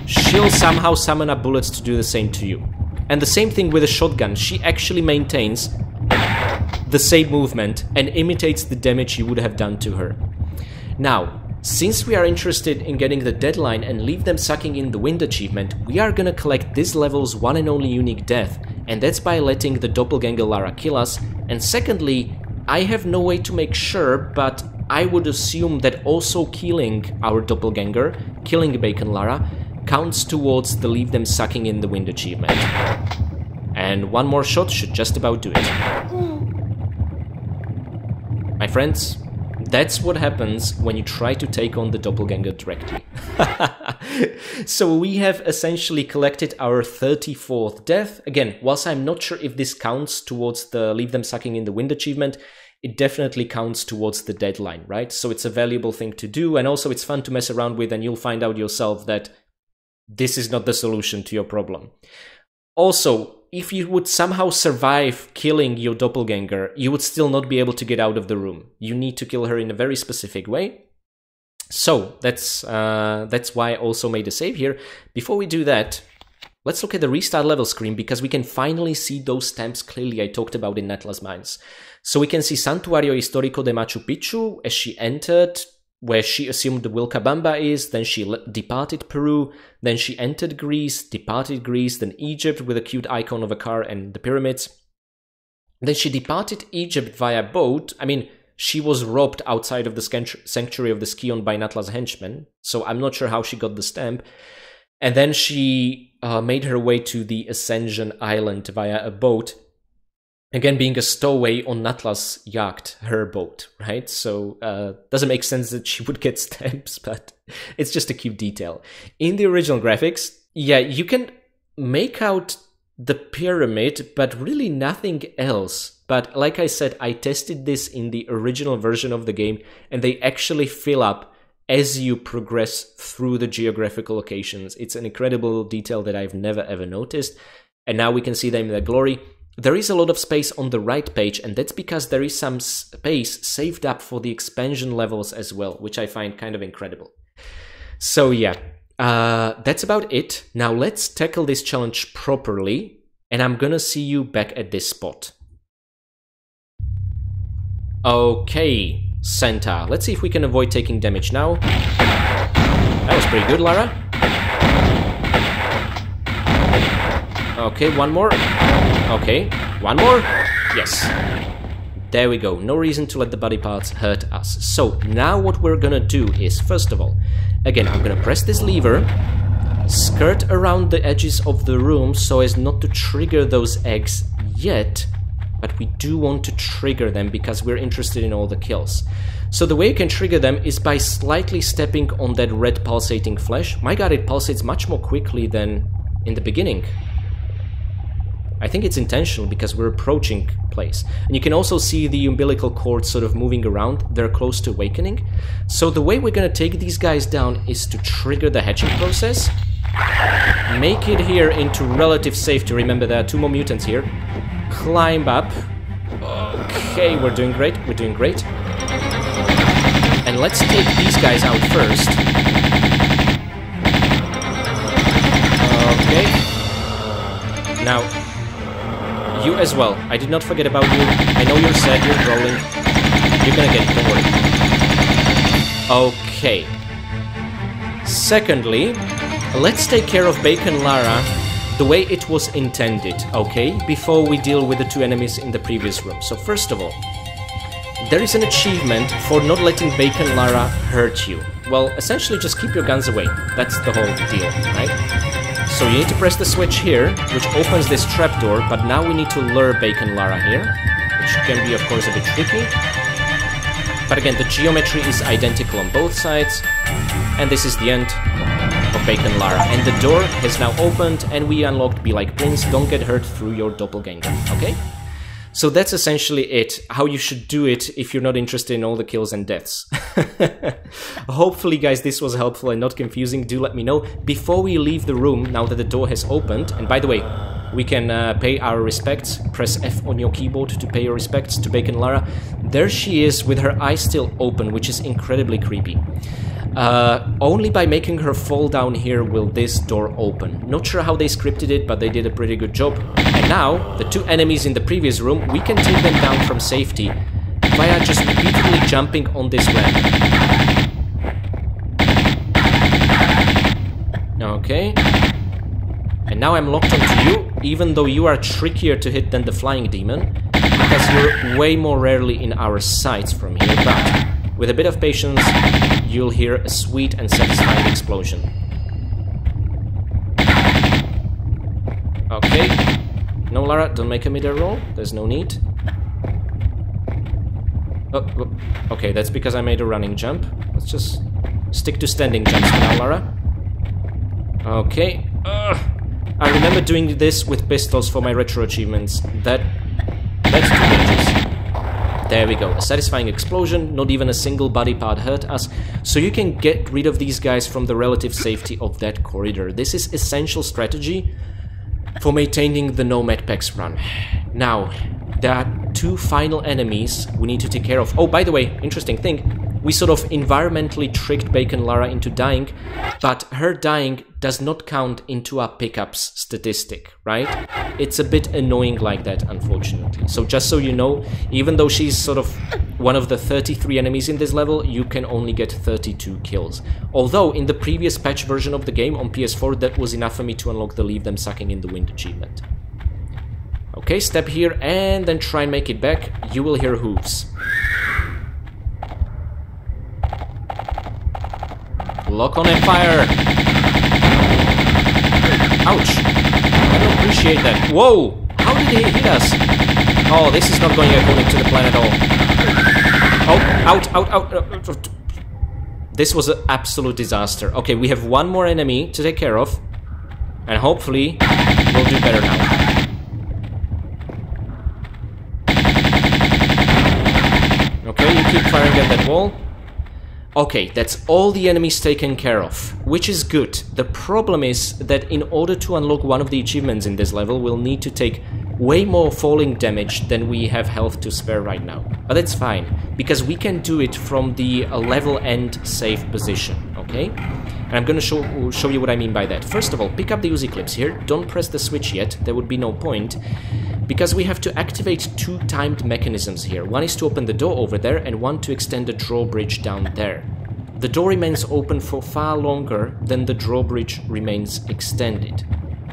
she'll somehow summon up bullets to do the same to you. And the same thing with a shotgun, she actually maintains the same movement and imitates the damage you would have done to her. Now, since we are interested in getting the deadline and leave them sucking in the wind achievement, we are gonna collect this level's one and only unique death, and that's by letting the doppelganger Lara kill us. And secondly, I have no way to make sure, but I would assume that also killing our doppelganger, killing Bacon Lara, counts towards the leave them sucking in the wind achievement. And one more shot should just about do it. My friends, that's what happens when you try to take on the doppelganger directly. So we have essentially collected our 34th death. Again, whilst I'm not sure if this counts towards the leave them sucking in the wind achievement, it definitely counts towards the deadline, right? So it's a valuable thing to do, and also it's fun to mess around with, and you'll find out yourself that this is not the solution to your problem. Also, if you would somehow survive killing your doppelganger, you would still not be able to get out of the room. You need to kill her in a very specific way. So that's why I also made a save here. Before we do that, let's look at the restart level screen, because we can finally see those stamps clearly I talked about in Atlas Mines. So we can see Santuario Histórico de Machu Picchu as she entered, where she assumed the Vilcabamba is, then she departed Peru, then she entered Greece, departed Greece, then Egypt with a cute icon of a car and the pyramids. Then she departed Egypt via boat. I mean, she was robbed outside of the sanctuary of the Skion by an Atlas henchman, so I'm not sure how she got the stamp. And then she made her way to the Ascension Island via a boat, again being a stowaway on Natla's yacht, her boat, right? So doesn't make sense that she would get stamps, but it's just a cute detail. In the original graphics, yeah, you can make out the pyramid, but really nothing else. But like I said, I tested this in the original version of the game, and they actually fill up as you progress through the geographical locations. It's an incredible detail that I've never ever noticed. And now we can see them in their glory. There is a lot of space on the right page, and that's because there is some space saved up for the expansion levels as well, which I find kind of incredible. So yeah, that's about it. Now let's tackle this challenge properly, and I'm gonna see you back at this spot. Okay, Santa. Let's see if we can avoid taking damage now. That was pretty good, Lara. Okay, one more. Okay, one more. Yes. There we go. No reason to let the body parts hurt us. So now what we're gonna do is, first of all, again, I'm gonna press this lever, skirt around the edges of the room so as not to trigger those eggs yet, but we do want to trigger them because we're interested in all the kills. So the way you can trigger them is by slightly stepping on that red pulsating flesh. My god, it pulsates much more quickly than in the beginning. I think it's intentional because we're approaching place. And you can also see the umbilical cord sort of moving around. They're close to awakening. So the way we're going to take these guys down is to trigger the hatching process. Make it here into relative safety. Remember, there are 2 more mutants here. Climb up. Okay, we're doing great. We're doing great. And let's take these guys out first. Okay. Now, you as well. I did not forget about you. I know you're sad, you're rolling. You're gonna get it, don't worry. Okay. Secondly, let's take care of Bacon Lara the way it was intended, okay? Before we deal with the 2 enemies in the previous room. So first of all, there is an achievement for not letting Bacon Lara hurt you. Well, essentially just keep your guns away. That's the whole deal, right? So you need to press the switch here, which opens this trapdoor, but now we need to lure Bacon Lara here, which can be, of course, a bit tricky. But again, the geometry is identical on both sides, and this is the end of Bacon Lara. And the door has now opened, and we unlocked Be Like Prince. Don't get hurt through your doppelganger, okay? So that's essentially it, how you should do it if you're not interested in all the kills and deaths. Hopefully, guys, this was helpful and not confusing. Do let me know. Before we leave the room, now that the door has opened, and by the way, we can pay our respects. Press F on your keyboard to pay your respects to Bacon Lara. There she is with her eyes still open, which is incredibly creepy. Only by making her fall down here will this door open. Not sure how they scripted it, but they did a pretty good job. And now, the 2 enemies in the previous room, we can take them down from safety via just repeatedly jumping on this ramp. Okay. And now I'm locked onto you, even though you are trickier to hit than the flying demon, because you're way more rarely in our sights from here, but with a bit of patience, you'll hear a sweet and satisfying explosion. Okay. No, Lara, don't make a midair roll. There's no need. Oh, okay, that's because I made a running jump. Let's just stick to standing jumps now, Lara. Okay. I remember doing this with pistols for my retro achievements. That's too dangerous. There we go. A satisfying explosion. Not even a single body part hurt us. So you can get rid of these guys from the relative safety of that corridor. This is essential strategy for maintaining the no medpacks run. Now, there are 2 final enemies we need to take care of. Oh, by the way, interesting thing. We sort of environmentally tricked Bacon Lara into dying, but her dying does not count into our pickups statistic, right? It's a bit annoying like that, unfortunately. So just so you know, even though she's sort of one of the 33 enemies in this level, you can only get 32 kills. Although in the previous patch version of the game on PS4, that was enough for me to unlock the Leave Them Sucking in the Wind achievement. Okay, step here and then try and make it back. You will hear hooves. Lock on and fire! Ouch! I don't appreciate that. Whoa! How did he hit us? Oh, this is not going according to the plan at all. Oh, out. This was an absolute disaster. Okay, we have 1 more enemy to take care of. And hopefully, we'll do better now. Okay, you keep firing at that wall. Okay, that's all the enemies taken care of, which is good. The problem is that in order to unlock one of the achievements in this level, we'll need to take way more falling damage than we have health to spare right now. But that's fine, because we can do it from the level end safe position, okay? And I'm gonna show you what I mean by that. First of all, pick up the Uzi clips here. Don't press the switch yet, there would be no point, because we have to activate 2 timed mechanisms here. One is to open the door over there, and one to extend the drawbridge down there. The door remains open for far longer than the drawbridge remains extended.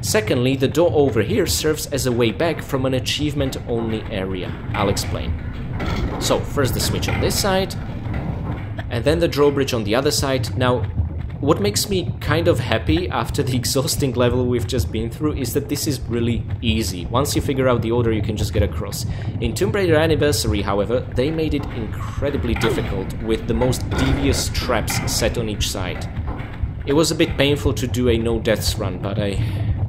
Secondly, the door over here serves as a way back from an achievement-only area. I'll explain. So, first the switch on this side, and then the drawbridge on the other side. Now, what makes me kind of happy after the exhausting level we've just been through is that this is really easy. Once you figure out the order, you can just get across. In Tomb Raider Anniversary, however, they made it incredibly difficult with the most devious traps set on each side. It was a bit painful to do a no-deaths run, but I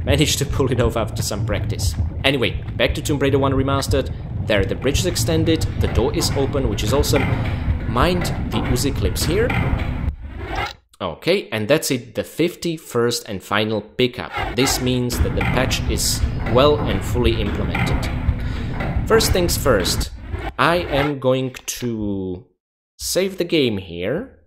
managed to pull it off after some practice. Anyway, back to Tomb Raider 1 Remastered. There, the bridge is extended, the door is open, which is awesome. Mind the Uzi clips here. Okay, and that's it, the 51st and final pickup. This means that the patch is well and fully implemented. First things first, I am going to save the game here,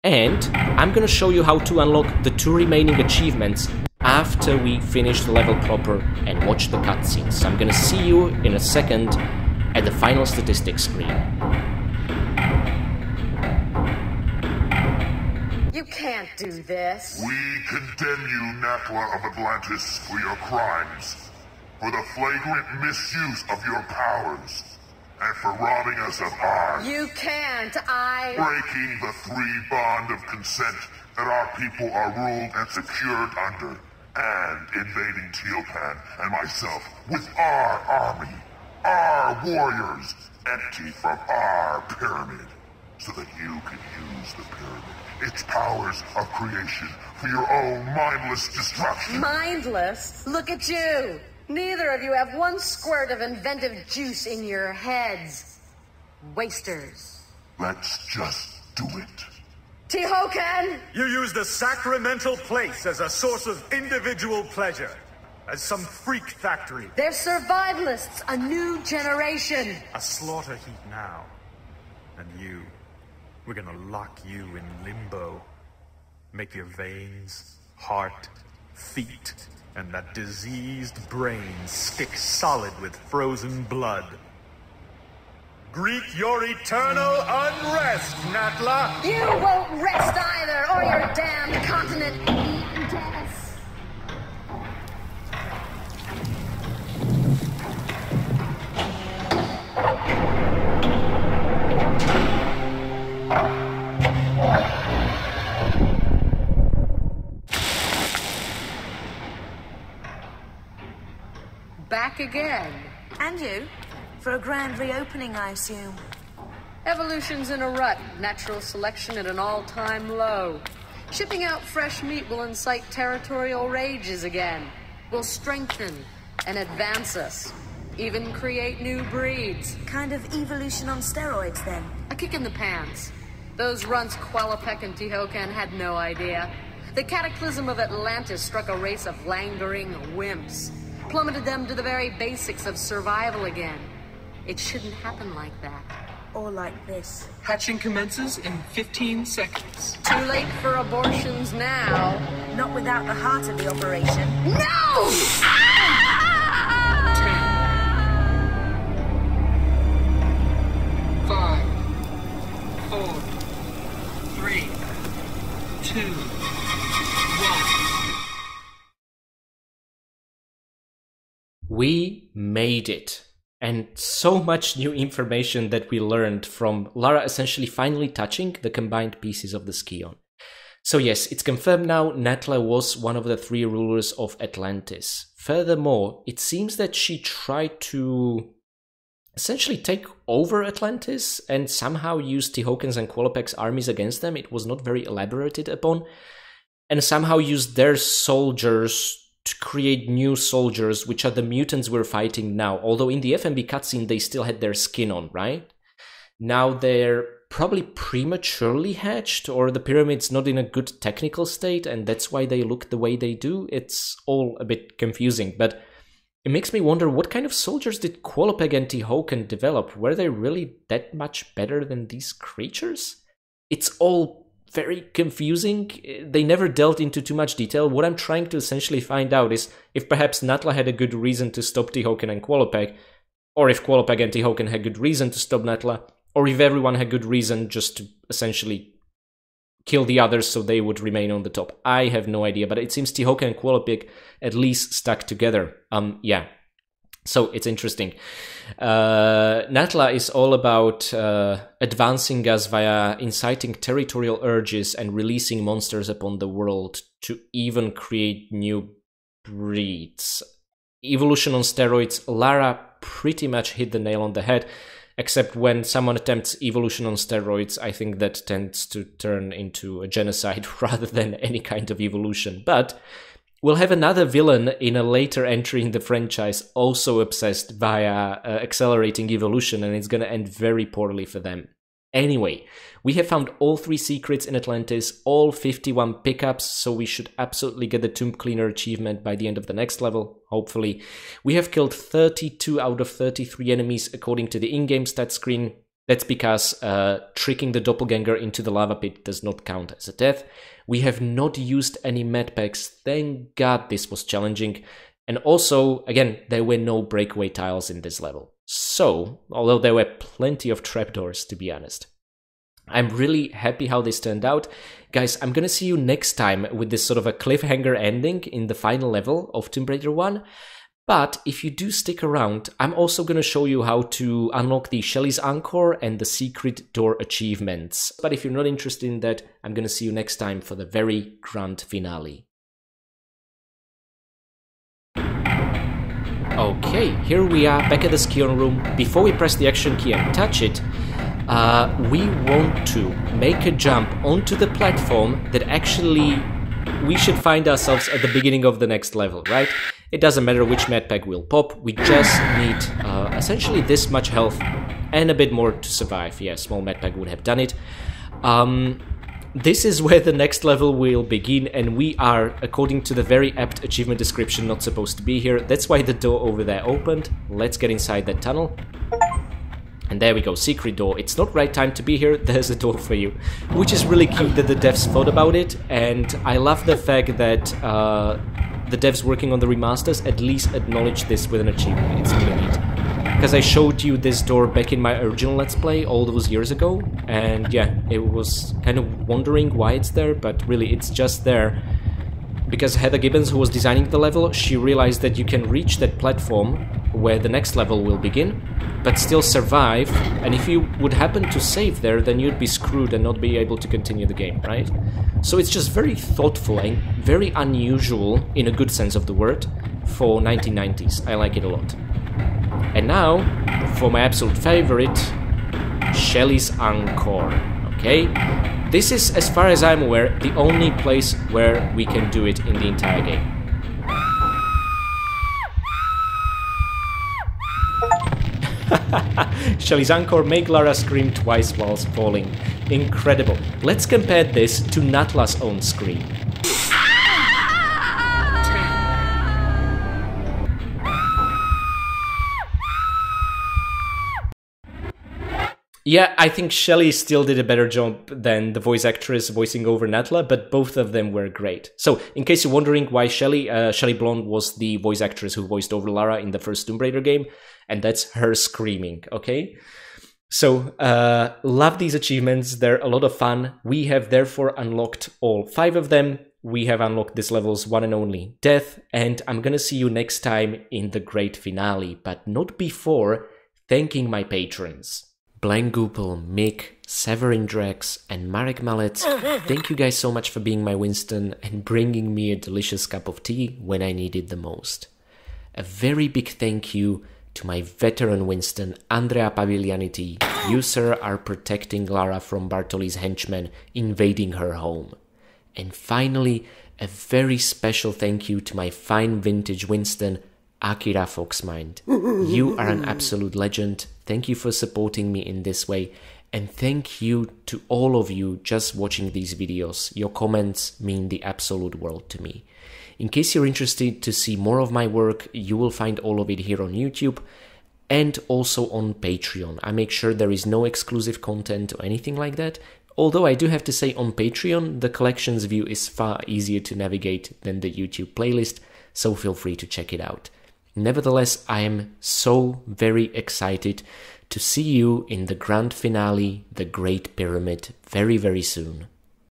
and I'm gonna show you how to unlock the 2 remaining achievements after we finish the level proper and watch the cutscenes. So I'm gonna see you in a second at the final statistics screen. You can't do this. We condemn you, Natla of Atlantis, for your crimes, for the flagrant misuse of your powers, and for robbing us of ours. You can't, Breaking the 3 bond of consent that our people are ruled and secured under, and invading Teopan and myself with our army, our warriors, empty from our pyramid, so that you can use the pyramid, its powers of creation, for your own mindless destruction. Mindless? Look at you! Neither of you have one squirt of inventive juice in your heads. Wasters. Let's just do it. Tehokan! You use the sacramental place as a source of individual pleasure, as some freak factory. They're survivalists, a new generation. A slaughter heap now. And you, we're gonna lock you in limbo. Make your veins, heart, feet, and that diseased brain stick solid with frozen blood. Greet your eternal unrest, Natla! You won't rest either, or your damned continent eat death. Back again. And you? For a grand reopening, I assume. Evolution's in a rut, natural selection at an all-time low. Shipping out fresh meat will incite territorial rages again. Will strengthen and advance us. Even create new breeds. Kind of evolution on steroids, then. A kick in the pants. Those runts Qualopec and Tehokan had no idea. The cataclysm of Atlantis struck a race of languoring wimps. Plummeted them to the very basics of survival again. It shouldn't happen like that. Or like this. Hatching commences in 15 seconds. Too late for abortions now. Not without the heart of the operation. No! 10, 5, 4, 3, 2, 1. We made it. And so much new information that we learned from Lara essentially finally touching the combined pieces of the Scion. So yes, it's confirmed now Natla was one of the 3 rulers of Atlantis. Furthermore, it seems that she tried to essentially take over Atlantis and somehow use Tehokan's and Qualopec's armies against them. It was not very elaborated upon. And somehow used their soldiers to create new soldiers, which are the mutants we're fighting now. Although in the FMV cutscene they still had their skin on, right? Now they're probably prematurely hatched, or the pyramid's not in a good technical state, and that's why they look the way they do. It's all a bit confusing, but it makes me wonder, what kind of soldiers did Qualopec and Tehokan develop? Were they really that much better than these creatures? It's all very confusing. They never delved into too much detail. What I'm trying to essentially find out is if perhaps Natla had a good reason to stop Tehokan and Qualopec, or if Qualopec and Tehokan had good reason to stop Natla, or if everyone had good reason just to essentially kill the others so they would remain on the top. I have no idea, but it seems Tehokan and Qualopec at least stuck together. Yeah. So it's interesting. Natla is all about advancing us via inciting territorial urges and releasing monsters upon the world to even create new breeds. Evolution on steroids. Lara pretty much hit the nail on the head, except when someone attempts evolution on steroids, I think that tends to turn into a genocide rather than any kind of evolution. But we'll have another villain in a later entry in the franchise also obsessed via accelerating evolution, and it's going to end very poorly for them. Anyway, we have found all 3 secrets in Atlantis, all 51 pickups, so we should absolutely get the Tomb Cleaner achievement by the end of the next level, hopefully. We have killed 32 out of 33 enemies according to the in-game stat screen. That's because tricking the doppelganger into the lava pit does not count as a death. We have not used any medpacks, thank God this was challenging. And also, again, there were no breakaway tiles in this level. So, although there were plenty of trapdoors, to be honest. I'm really happy how this turned out. Guys, I'm gonna see you next time with this sort of a cliffhanger ending in the final level of Tomb Raider 1. But if you do stick around, I'm also gonna show you how to unlock the Shelley's Encore and the secret door achievements. But if you're not interested in that, I'm gonna see you next time for the very grand finale. Okay, here we are back at the Skion room. Before we press the action key and touch it, we want to make a jump onto the platform that actually we should find ourselves at the beginning of the next level, right? It doesn't matter which medpack will pop, we just need essentially this much health and a bit more to survive. Yeah, small medpack would have done it. This is where the next level will begin, and we are, according to the very apt achievement description, not supposed to be here. That's why the door over there opened. Let's get inside that tunnel. And there we go, secret door. It's not right time to be here, there's a door for you. Which is really cute that the devs thought about it, and I love the fact that the devs working on the remasters at least acknowledge this with an achievement. It's really neat. Because I showed you this door back in my original Let's Play all those years ago, and yeah, it was kind of wondering why it's there, but really it's just there because Heather Gibbons, who was designing the level, she realized that you can reach that platform where the next level will begin, but still survive, and if you would happen to save there, then you'd be screwed and not be able to continue the game, right? So it's just very thoughtful and very unusual, in a good sense of the word, for 1990s. I like it a lot. And now, for my absolute favorite, Shelley's Encore, okay? This is, as far as I'm aware, the only place where we can do it in the entire game. Shelley's Encore, make Lara scream twice whilst falling. Incredible. Let's compare this to Natla's own scream. Yeah, I think Shelley still did a better job than the voice actress voicing over Natla, but both of them were great. So, in case you're wondering why Shelley Blonde was the voice actress who voiced over Lara in the first Tomb Raider game, and that's her screaming, okay? So, love these achievements, they're a lot of fun. We have therefore unlocked all 5 of them. We have unlocked this level's one and only death, and I'm gonna see you next time in the great finale, but not before thanking my patrons. Blank Goopel, Mick, Severin Drex, and Marek Malec, thank you guys so much for being my Winston and bringing me a delicious cup of tea when I need it the most. A very big thank you to my veteran Winston, Andrea Paviglianiti. You, sir, are protecting Lara from Bartoli's henchmen invading her home. And finally, a very special thank you to my fine vintage Winston, Akira Foxmind. You are an absolute legend. Thank you for supporting me in this way, and thank you to all of you just watching these videos. Your comments mean the absolute world to me. In case you're interested to see more of my work, you will find all of it here on YouTube and also on Patreon. I make sure there is no exclusive content or anything like that, although I do have to say on Patreon the collections view is far easier to navigate than the YouTube playlist, so feel free to check it out. Nevertheless, I am so very excited to see you in the grand finale, the Great Pyramid, very, very soon.